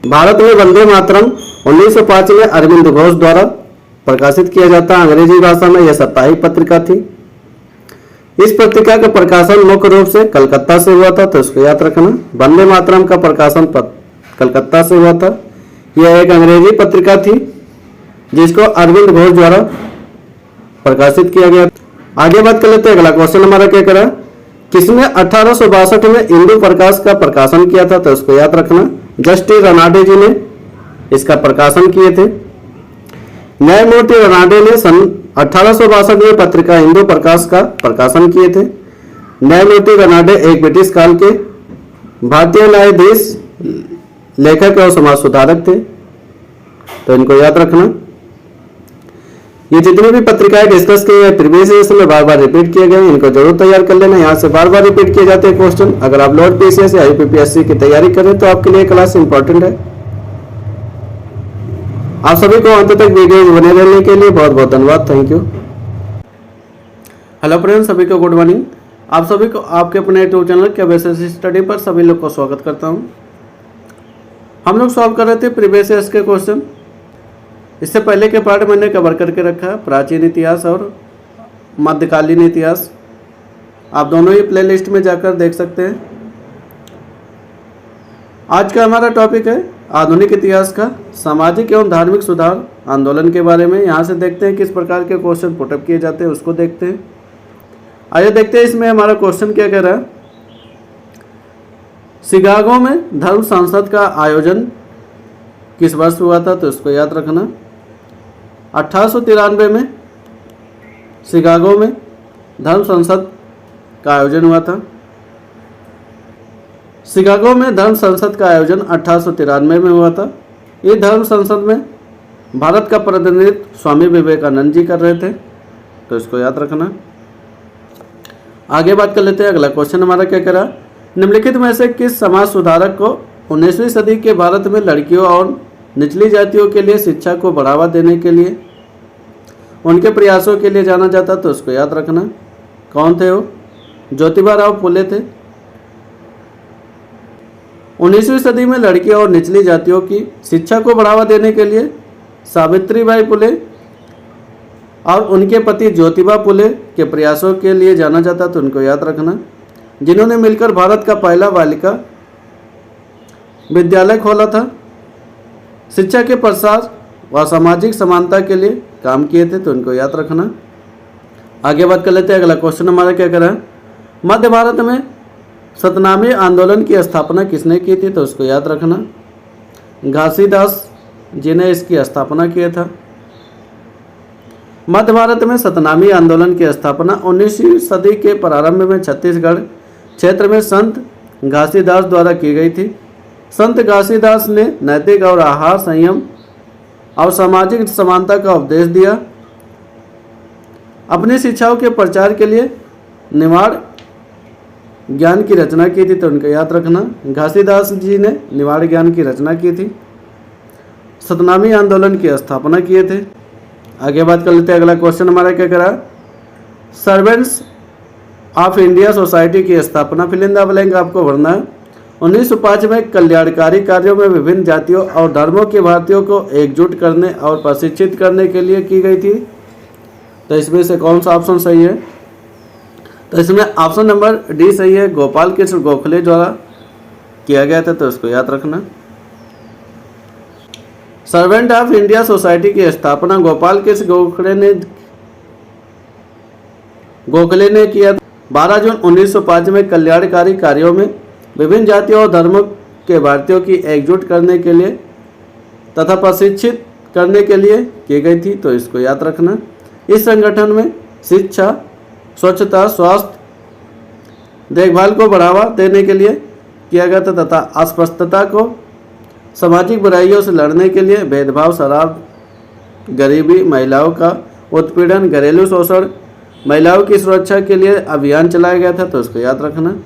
भारत में वंदे मातरम 1905 में अरविंद घोष द्वारा प्रकाशित किया जाता। अंग्रेजी भाषा में यह साप्ताहिक पत्रिका थी। इस पत्रिका का प्रकाशन मुख्य रूप से कलकत्ता से हुआ था, तो इसको याद रखना। वंदे मातरम का प्रकाशन कलकत्ता से हुआ था। यह एक अंग्रेजी पत्रिका थी जिसको अरविंद घोष द्वारा प्रकाशित किया गया। आगे बात कर लेते हैं। अगला क्वेश्चन हमारा क्या करा? किसने 1862 में इंदु प्रकाश का प्रकाशन किया था, तो इसको याद रखना। जस्टिस रनाडे जी ने इसका प्रकाशन किए थे। न्यायमूर्ति रनाडे ने सन 1862 में पत्रिका इंदु प्रकाश का प्रकाशन किए थे। न्यायमूर्ति रनाडे एक ब्रिटिश काल के भारतीय न्यायाधीश, लेखक और समाज सुधारक थे, तो इनको याद रखना। ये जितनी भी पत्रिकाएं डिस्कस की है प्रीवियस ईयर में बार बार रिपीट किए गए, इनको जरूर तैयार कर लेना। यहाँ से बार बार रिपीट किए जाते हैं क्वेश्चन। अगर आप लॉर्ड पीसीएस या यूपीपीएससी की तैयारी करें तो आपके लिए क्लास इंपॉर्टेंट है। आप सभी को अंत तक वीडियो बने रहने के लिए बहुत बहुत धन्यवाद। Thank you. हेलो फ्रेंड्स, सभी को गुड मॉर्निंग। आप सभी को आपके अपने यूट्यूब चैनल के बेसिस स्टडी पर सभी लोग को स्वागत करता हूं। हम लोग सॉल्व कर रहे थे प्रीवियस ईयर्स के क्वेश्चन। इससे पहले के पार्ट मैंने कवर करके रखा है प्राचीन इतिहास और मध्यकालीन इतिहास। आप दोनों ही प्लेलिस्ट में जाकर देख सकते हैं। आज का हमारा टॉपिक है आधुनिक इतिहास का सामाजिक एवं धार्मिक सुधार आंदोलन के बारे में। यहाँ से देखते हैं किस प्रकार के क्वेश्चन पुटअप किए जाते हैं, उसको देखते हैं। आइए देखते हैं इसमें हमारा क्वेश्चन क्या कह रहा है। शिकागो में धर्म संसद का आयोजन किस वर्ष हुआ था, तो इसको याद रखना। 1893 में शिकागो में धर्म संसद का आयोजन हुआ था। शिकागो में धर्म संसद का आयोजन 1893 में हुआ था। ये धर्म संसद में भारत का प्रतिनिधित्व स्वामी विवेकानंद जी कर रहे थे, तो इसको याद रखना। आगे बात कर लेते हैं। अगला क्वेश्चन हमारा क्या कह रहा है, निम्नलिखित में से किस समाज सुधारक को 19वीं सदी के भारत में लड़कियों और निचली जातियों के लिए शिक्षा को बढ़ावा देने के लिए उनके प्रयासों के लिए जाना जाता, तो उसको याद रखना। कौन थे वो? ज्योतिबा राव फुले थे। 19वीं सदी में लड़कियों और निचली जातियों की शिक्षा को बढ़ावा देने के लिए सावित्रीबाई फुले और उनके पति ज्योतिबा फुले के प्रयासों के लिए जाना जाता, तो उनको याद रखना, जिन्होंने मिलकर भारत का पहला बालिका विद्यालय खोला था। शिक्षा के प्रसार व सामाजिक समानता के लिए काम किए थे, तो उनको याद रखना। आगे बात कर लेते हैं। अगला क्वेश्चन हमारा क्या कर रहा है, मध्य भारत में सतनामी आंदोलन की स्थापना किसने की थी, तो उसको याद रखना। घासीदास जी ने इसकी स्थापना किया था। मध्य भारत में सतनामी आंदोलन की स्थापना 19वीं सदी के प्रारंभ में छत्तीसगढ़ क्षेत्र में संत घासीदास द्वारा की गई थी। संत घासीदास ने नैतिक और आहार संयम और सामाजिक समानता का उपदेश दिया। अपनी शिक्षाओं के प्रचार के लिए निवाड़ ज्ञान की रचना की थी, तो उनको याद रखना। घासीदास जी ने निवाड़ ज्ञान की रचना की थी। सतनामी आंदोलन की स्थापना किए थे। आगे बात कर लेते हैं। अगला क्वेश्चन हमारा क्या करा, सर्वेंट्स ऑफ इंडिया सोसाइटी की स्थापना फिल इन द ब्लैंक आपको भरना है। 1905 में कल्याणकारी कार्यों में विभिन्न जातियों और धर्मों के भारतीयों को एकजुट करने और प्रशिक्षित करने के लिए की गई थी, तो इसमें से कौन सा ऑप्शन सही है, तो इसमें ऑप्शन नंबर डी सही है। गोपाल कृष्ण गोखले द्वारा किया गया था, तो इसको याद रखना। सर्वेंट ऑफ इंडिया सोसाइटी की स्थापना गोपाल कृष्ण गोखले ने किया। 12 जून 1905 में कल्याणकारी कार्यों में विभिन्न जातियों और धर्मों के भारतीयों की एकजुट करने के लिए तथा प्रशिक्षित करने के लिए की गई थी, तो इसको याद रखना। इस संगठन में शिक्षा, स्वच्छता, स्वास्थ्य देखभाल को बढ़ावा देने के लिए किया गया था तथा अस्पष्टता को, सामाजिक बुराइयों से लड़ने के लिए, भेदभाव, शराब, गरीबी, महिलाओं का उत्पीड़न, घरेलू शोषण, महिलाओं की सुरक्षा के लिए अभियान चलाया गया था, तो उसको याद रखना।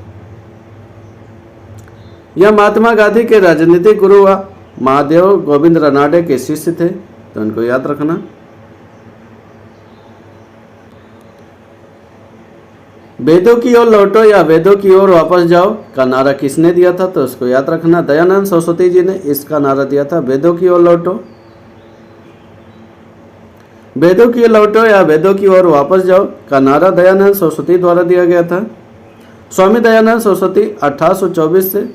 यह महात्मा गांधी के राजनीतिक गुरु व महादेव गोविंद रनाडे के शिष्य थे, तो उनको याद रखना। वेदों की ओर लौटो या वेदों की ओर वापस जाओ का नारा किसने दिया था, तो उसको याद रखना। दयानंद सरस्वती जी ने इसका नारा दिया था, वेदों की ओर लौटो। वेदों की ओर लौटो या वेदों की ओर वापस जाओ का नारा दयानंद सरस्वती द्वारा दिया गया था। स्वामी दयानंद सरस्वती 1824 से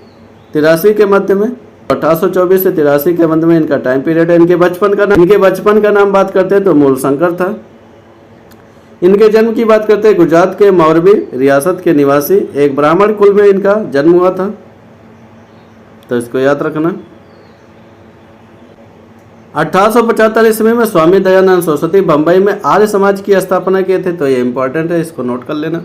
83 के मध्य में, 1824 से 83 के मध्य में इनका टाइम पीरियड है। इनके बचपन का नाम बात करते हैं तो मूल शंकर था। इनके जन्म की बात करते हैं, गुजरात के मौरबी रियासत के निवासी एक ब्राह्मण कुल में इनका जन्म हुआ था, तो इसको याद रखना। 1875 ईस्वी में स्वामी दयानंद सरस्वती बंबई में आर्य समाज की स्थापना किए थे, तो ये इंपॉर्टेंट है, इसको नोट कर लेना।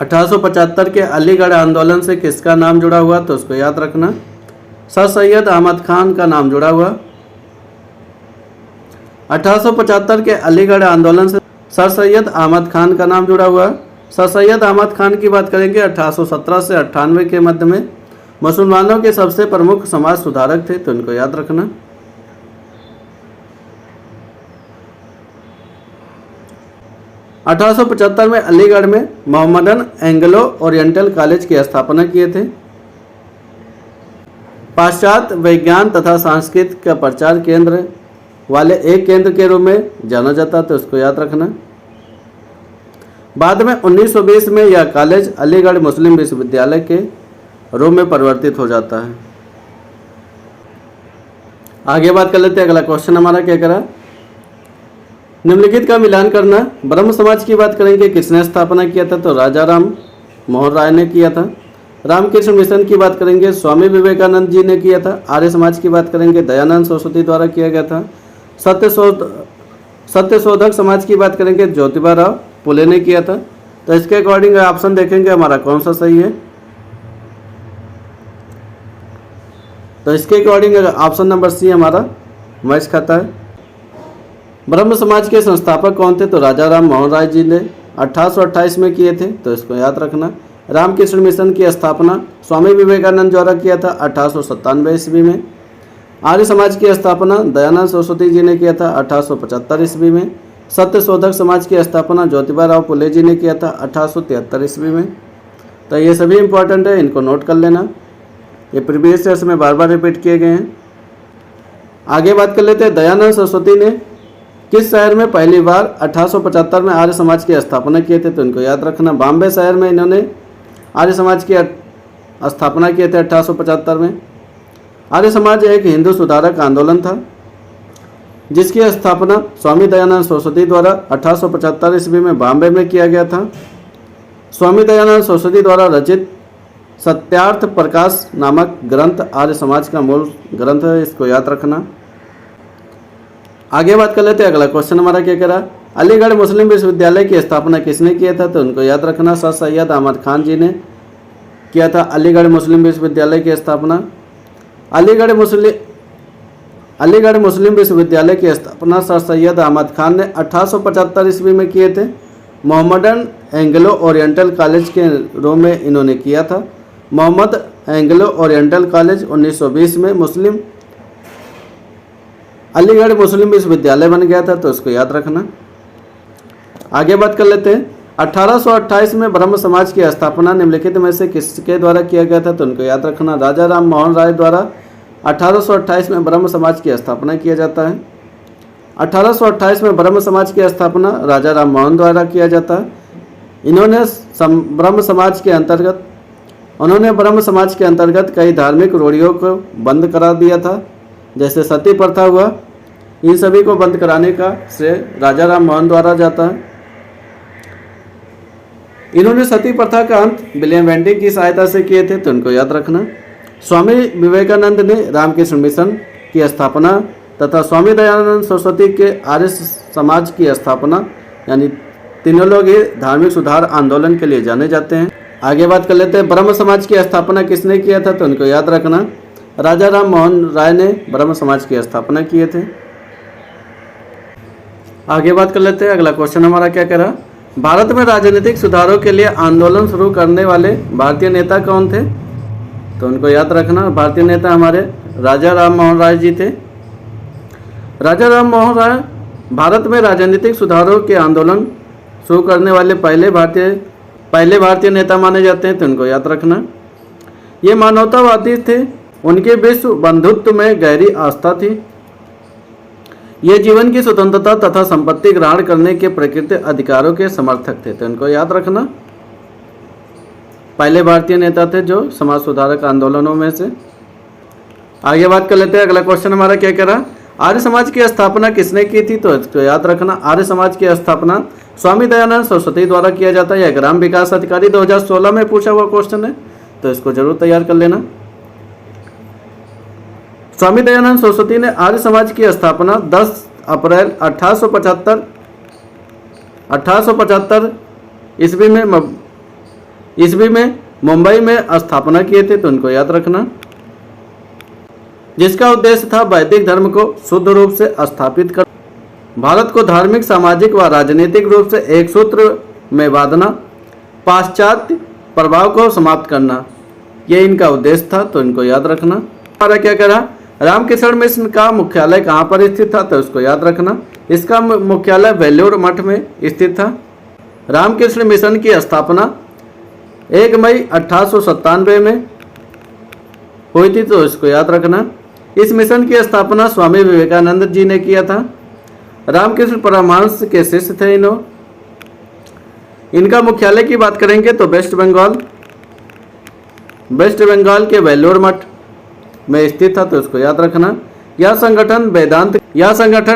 1875 के अलीगढ़ आंदोलन से किसका नाम जुड़ा हुआ, तो उसको याद रखना। सर सैयद अहमद खान का नाम जुड़ा हुआ। 1875 के अलीगढ़ आंदोलन से सर सैयद अहमद खान का नाम जुड़ा हुआ। सर सैयद अहमद खान की बात करेंगे 1817 से 98 के मध्य में मुसलमानों के सबसे प्रमुख समाज सुधारक थे, तो इनको याद रखना। 1875 में अलीगढ़ में मोहम्मदन एंग्लो ओरिएंटल कॉलेज की स्थापना किए थे। पाश्चात्य विज्ञान तथा संस्कृत का प्रचार केंद्र वाले एक केंद्र के रूप में जाना जाता, तो उसको याद रखना। बाद में 1920 में यह कॉलेज अलीगढ़ मुस्लिम विश्वविद्यालय के रूप में परिवर्तित हो जाता है। आगे बात कर लेते हैं। अगला क्वेश्चन हमारा क्या करा, निम्नलिखित का मिलान करना। ब्रह्म समाज की बात करेंगे, किसने स्थापना किया था, तो राजा राम मोहन राय ने किया था। रामकृष्ण मिशन की बात करेंगे, स्वामी विवेकानंद जी ने किया था। आर्य समाज की बात करेंगे, दयानंद सरस्वती द्वारा किया गया था। सत्यशोधक समाज की बात करेंगे, ज्योतिबा राव फुले ने किया था। तो इसके अकॉर्डिंग ऑप्शन देखेंगे हमारा कौन सा सही है, तो इसके अकॉर्डिंग ऑप्शन नंबर सी हमारा मैच खाता है। ब्रह्म समाज के संस्थापक कौन थे, तो राजा राम मोहन राय जी ने 1828 में किए थे, तो इसको याद रखना। रामकृष्ण मिशन की स्थापना स्वामी विवेकानंद द्वारा किया था 1897 ईस्वी में। आर्य समाज की स्थापना दयानंद सरस्वती जी ने किया था 1875 ईस्वी में। सत्यशोधक समाज की स्थापना ज्योतिबा राव फुले जी ने किया था 1873 ईस्वी में। तो ये सभी इंपॉर्टेंट है, इनको नोट कर लेना, ये प्रीवियस ईयर्स में बार बार रिपीट किए गए हैं। आगे बात कर लेते हैं, दयानंद सरस्वती ने किस शहर में पहली बार 1875 में आर्य समाज की स्थापना किए थे, तो इनको याद रखना। बॉम्बे शहर में इन्होंने आर्य समाज की स्थापना किए थे 1875 में। आर्य समाज एक हिंदू सुधारक आंदोलन था जिसकी स्थापना स्वामी दयानंद सरस्वती द्वारा 1875 ईस्वी में बॉम्बे में किया गया था। स्वामी दयानंद सरस्वती द्वारा रचित सत्यार्थ प्रकाश नामक ग्रंथ आर्य समाज का मूल ग्रंथ है, इसको याद रखना। आगे बात कर लेते हैं। अगला क्वेश्चन हमारा क्या करा, अलीगढ़ मुस्लिम विश्वविद्यालय की स्थापना किसने किया था, तो उनको याद रखना। सर सैयद अहमद खान जी ने किया था अलीगढ़ मुस्लिम विश्वविद्यालय की स्थापना। अलीगढ़ मुस्लिम विश्वविद्यालय की स्थापना सर सैयद अहमद खान ने 1875 ईस्वी में किए थे। मोहम्मदन एंग्लो ओरिएंटल कॉलेज के रूप में इन्होंने किया था। मोहम्मद एंग्लो ओरिएंटल कॉलेज 1920 में अलीगढ़ मुस्लिम विश्वविद्यालय बन गया था, तो उसको याद रखना। आगे बात कर लेते हैं। 1828 में ब्रह्म समाज की स्थापना निम्नलिखित में से किसके द्वारा किया गया था, तो उनको याद रखना। राजा राम मोहन राय द्वारा 1828 में ब्रह्म समाज की स्थापना किया जाता है। 1828 में ब्रह्म समाज की स्थापना राजा राम मोहन द्वारा किया जाता है। उन्होंने ब्रह्म समाज के अंतर्गत कई धार्मिक रूढ़ियों को बंद करा दिया था, जैसे सती प्रथा हुआ। इन सभी को बंद कराने का श्रेय राजा राम मोहन द्वारा जाता है। इन्होंने सती प्रथा का अंत विलियम बेंटिक की सहायता से किए थे, तो इनको याद रखना। स्वामी विवेकानंद ने रामकृष्ण मिशन की स्थापना तथा स्वामी दयानंद सरस्वती के आर्य समाज की स्थापना, यानी तीनों लोग ये धार्मिक सुधार आंदोलन के लिए जाने जाते हैं। आगे बात कर लेते हैं। ब्रह्म समाज की स्थापना किसने किया था, तो उनको याद रखना। राजा राम मोहन राय ने ब्रह्म समाज की स्थापना किए थे। आगे बात कर लेते हैं। अगला क्वेश्चन हमारा क्या कह रहा, भारत में राजनीतिक सुधारों के लिए आंदोलन शुरू करने वाले भारतीय नेता कौन थे, तो उनको याद रखना। भारतीय नेता हमारे राजा राम मोहन राय जी थे। राजा राम मोहन राय भारत में राजनीतिक सुधारों के आंदोलन शुरू करने वाले पहले भारतीय नेता माने जाते हैं, तो उनको याद रखना। ये मानवतावादी थे, उनके विश्व बंधुत्व में गहरी आस्था थी। ये जीवन की स्वतंत्रता तथा संपत्ति ग्रहण करने के प्राकृतिक अधिकारों के समर्थक थे, तो इनको याद रखना। पहले भारतीय नेता थे जो समाज सुधारक आंदोलनों में से। आगे बात कर लेते हैं। अगला क्वेश्चन हमारा क्या कह रहा, आर्य समाज की स्थापना किसने की थी, तो इसको याद रखना। आर्य समाज की स्थापना स्वामी दयानंद सरस्वती द्वारा किया जाता है। यह ग्राम विकास अधिकारी 2016 में पूछा हुआ क्वेश्चन है, तो इसको जरूर तैयार कर लेना। स्वामी दयानंद सरस्वती ने आर्य समाज की स्थापना 10 अप्रैल 1875 ईस्वी में मुंबई में स्थापना किए थे, तो उनको याद रखना। जिसका उद्देश्य था वैदिक धर्म को शुद्ध रूप से स्थापित कर भारत को धार्मिक, सामाजिक व राजनीतिक रूप से एक सूत्र में बांधना, पाश्चात्य प्रभाव को समाप्त करना। ये इनका उद्देश्य था, तो इनको याद रखना। हमारा क्या करा, रामकृष्ण मिशन का मुख्यालय कहाँ पर स्थित था, तो इसको याद रखना। इसका मुख्यालय वेल्लोर मठ में स्थित था। रामकृष्ण मिशन की स्थापना 1 मई 1897 में हुई थी, तो इसको याद रखना। इस मिशन की स्थापना स्वामी विवेकानंद जी ने किया था। रामकृष्ण परमहंस के शिष्य थे इनका मुख्यालय की बात करेंगे तो वेस्ट बंगाल के वेल्लोर मठ में स्थित था, तो इसको याद रखना। यह संगठन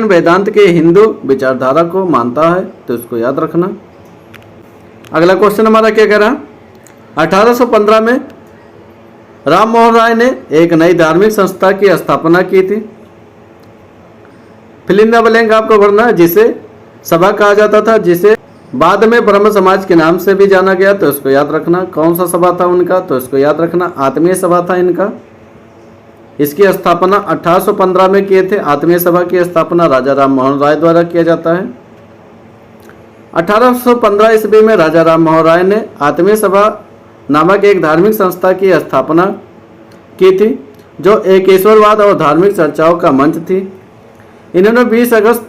वेदांत के हिंदू विचारधारा को मानता है, तो इसको याद रखना। अगला क्वेश्चन हमारा क्या कह रहा, 1815 में राम मोहन राय ने एक नई धार्मिक संस्था की स्थापना की थी। फिल इन द ब्लैंक आपको भरना है, जिसे सभा कहा जाता था, जिसे बाद में ब्रह्म समाज के नाम से भी जाना गया, तो इसको याद रखना। कौन सा सभा था उनका, तो इसको याद रखना, आत्मीय सभा था इनका। इसकी स्थापना 1815 में किए थे। आत्मीय सभा की स्थापना राजा राम मोहन राय द्वारा किया जाता है। 1815 ईस्वी में राजा राम मोहन राय ने आत्मीय सभा नामक एक धार्मिक संस्था की स्थापना की थी, जो एक ईश्वरवाद और धार्मिक चर्चाओं का मंच थी। इन्होंने 20 अगस्त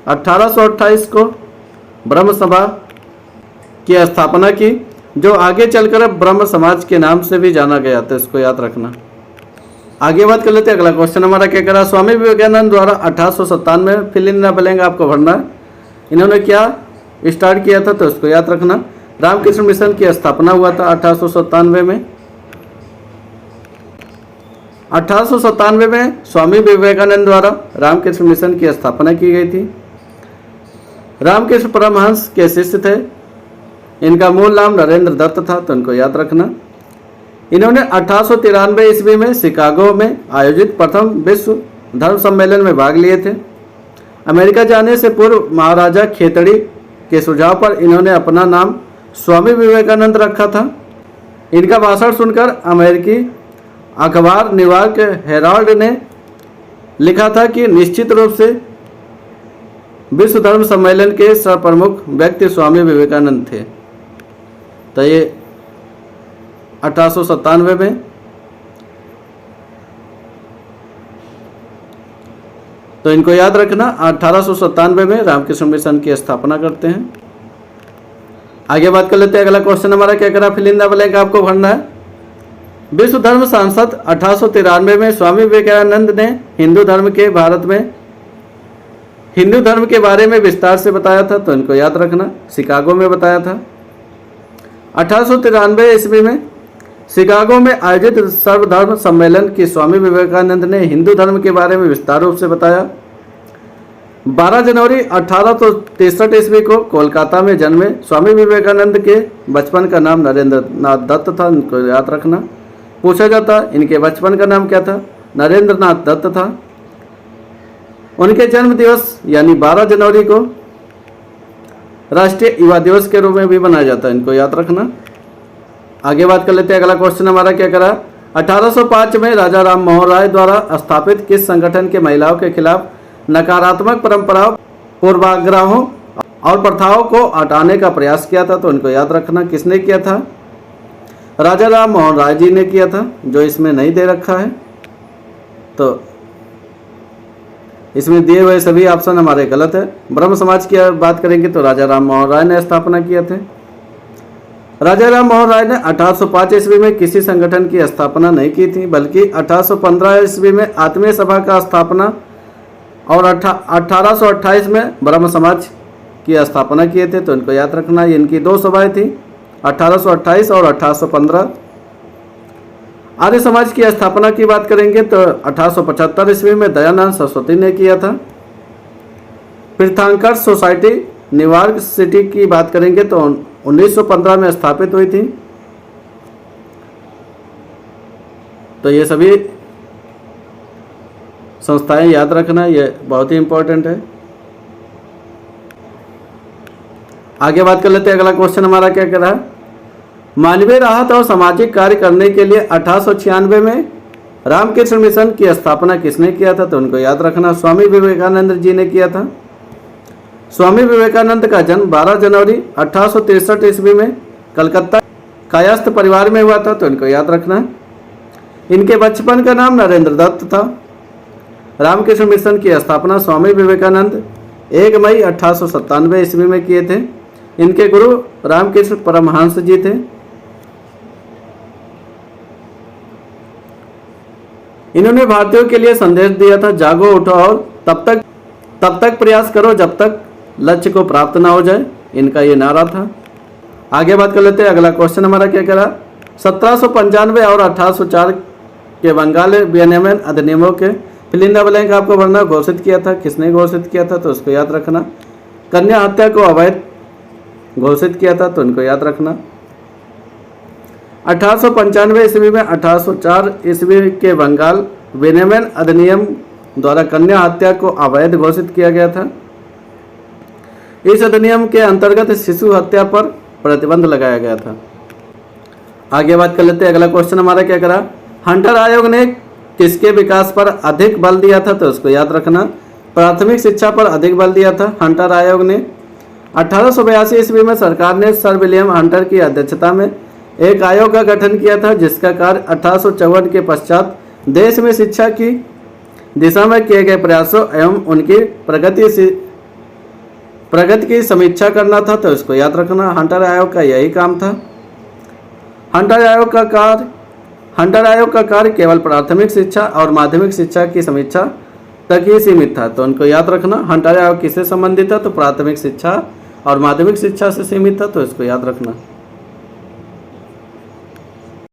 1828 को ब्रह्म सभा की स्थापना की, जो आगे चलकर ब्रह्म समाज के नाम से भी जाना गया, तो इसको याद रखना। आगे बात कर लेते हैं। अगला क्वेश्चन हमारा क्या करा, स्वामी विवेकानंद द्वारा 1897 में फिल इन द ब्लैंक आपको भरना है। इन्होंने क्या स्टार्ट किया था, तो इसको याद रखना। रामकृष्ण मिशन की स्थापना हुआ था 1897 में। 1897 में स्वामी विवेकानंद द्वारा रामकृष्ण मिशन की स्थापना की गई थी। रामकृष्ण परमहंस के शिष्य थे। इनका मूल नाम नरेंद्र दत्त था, तो इनको याद रखना। इन्होंने 1893 ईस्वी में शिकागो में आयोजित प्रथम विश्व धर्म सम्मेलन में भाग लिए थे। अमेरिका जाने से पूर्व महाराजा खेतड़ी के सुझाव पर इन्होंने अपना नाम स्वामी विवेकानंद रखा था। इनका भाषण सुनकर अमेरिकी अखबार न्यूयॉर्क हेराल्ड ने लिखा था कि निश्चित रूप से विश्व धर्म सम्मेलन के सर्वप्रमुख व्यक्ति स्वामी विवेकानंद थे। तो ये 1897 में। तो इनको याद रखना, 1897 में रामकृष्ण मिशन की स्थापना करते हैं। आगे बात कर लेते हैं। अगला क्वेश्चन हमारा क्या करा, फिल इन द ब्लैंक आपको भरना है। विश्व धर्म सांसद 1893 में स्वामी विवेकानंद ने हिंदू धर्म के बारे में विस्तार से बताया था, तो इनको याद रखना। शिकागो में बताया था। 1893 ईस्वी में शिकागो में आयोजित सर्वधर्म सम्मेलन की स्वामी विवेकानंद ने हिंदू धर्म के बारे में विस्तार रूप से बताया। 12 जनवरी 1863 ईस्वी को कोलकाता में जन्मे स्वामी विवेकानंद के बचपन का नाम नरेंद्र नाथ दत्त था, इनको याद रखना। पूछा जाता इनके बचपन का नाम क्या था, नरेंद्र नाथ दत्त था। उनके जन्म दिवस यानी 12 जनवरी को राष्ट्रीय युवा दिवस के रूप में भी मनाया जाता है, इनको याद रखना। आगे बात कर लेते हैं। अगला क्वेश्चन हमारा क्या करा, 1805 में राजा राम मोहन राय द्वारा स्थापित किस संगठन के महिलाओं के खिलाफ नकारात्मक परंपराओं, पूर्वाग्रहों और प्रथाओं को हटाने का प्रयास किया था, तो इनको याद रखना। किसने किया था, राजा राम मोहन राय जी ने किया था, जो इसमें नहीं दे रखा है। तो इसमें दिए हुए सभी ऑप्शन हमारे गलत है। ब्रह्म समाज की बात करेंगे तो राजा राम मोहन राय ने स्थापना किए थे। राजा राम मोहन राय ने 1805 ईस्वी में किसी संगठन की स्थापना नहीं की थी, बल्कि 1815 ईस्वी में आत्मीय सभा का स्थापना और 1828 में ब्रह्म समाज की स्थापना किए थे, तो इनको याद रखना। इनकी 2 सभाएं थी, 1828 और 1815। आर्य समाज की स्थापना की बात करेंगे तो 1875 ईस्वी में दयानंद सरस्वती ने किया था। तीर्थंकर सोसाइटी न्यूयॉर्क सिटी की बात करेंगे तो 1915 में स्थापित हुई थी। तो ये सभी संस्थाएं याद रखना, ये बहुत ही इंपॉर्टेंट है। आगे बात कर लेते हैं। अगला क्वेश्चन हमारा क्या कह रहा है, मानवीय राहत और सामाजिक कार्य करने के लिए 1896 में रामकृष्ण मिशन की स्थापना किसने किया था, तो उनको याद रखना। स्वामी विवेकानंद जी ने किया था। स्वामी विवेकानंद का जन्म 12 जनवरी 1863 ईस्वी में कलकत्ता कायस्थ परिवार में हुआ था, तो इनको याद रखना है। इनके बचपन का नाम नरेंद्र दत्त था। रामकृष्ण मिशन की स्थापना स्वामी विवेकानंद 1 मई 1897 ईस्वी में किए थे। इनके गुरु रामकृष्ण परमहंस जी थे। इन्होंने भारतीयों के लिए संदेश दिया था, जागो उठो और तब तक प्रयास करो जब तक लक्ष्य को प्राप्त ना हो जाए। इनका ये नारा था। आगे बात कर लेते हैं। अगला क्वेश्चन हमारा क्या करा, 1795 और 1804 के बंगाल विनियमन अधिनियमों के फिल इन द ब्लैंक आपको भरना। घोषित किया था, किसने घोषित किया था, तो उसको याद रखना। कन्या हत्या को अवैध घोषित किया था, तो इनको याद रखना। 1895 ईस्वी में 1804 ईस्वी के बंगाल विनियमन अधिनियम द्वारा कन्या हत्या को अवैध घोषित किया गया था। इस अधिनियम के अंतर्गत शिशु हत्या पर प्रतिबंध लगाया गया था। आगे बात कर लेते हैं। अगला क्वेश्चन हमारा क्या करा, हंटर आयोग ने किसके विकास पर अधिक बल दिया था, तो उसको याद रखना। प्राथमिक शिक्षा पर अधिक बल दिया था हंटर आयोग ने। 1882 ईस्वी में सरकार ने सर विलियम हंटर की अध्यक्षता में एक आयोग का गठन किया था, जिसका कार्य 1854 के पश्चात देश में शिक्षा की दिशा में किए गए प्रयासों एवं उनकी प्रगति की समीक्षा करना था, तो इसको याद रखना। हंटर आयोग का यही काम था। हंटर आयोग का कार्य केवल प्राथमिक शिक्षा और माध्यमिक शिक्षा की समीक्षा तक ही सीमित था, तो उनको याद रखना। हंटर आयोग किससे संबंधित था, तो प्राथमिक शिक्षा और माध्यमिक शिक्षा से सीमित था, तो इसको याद रखना।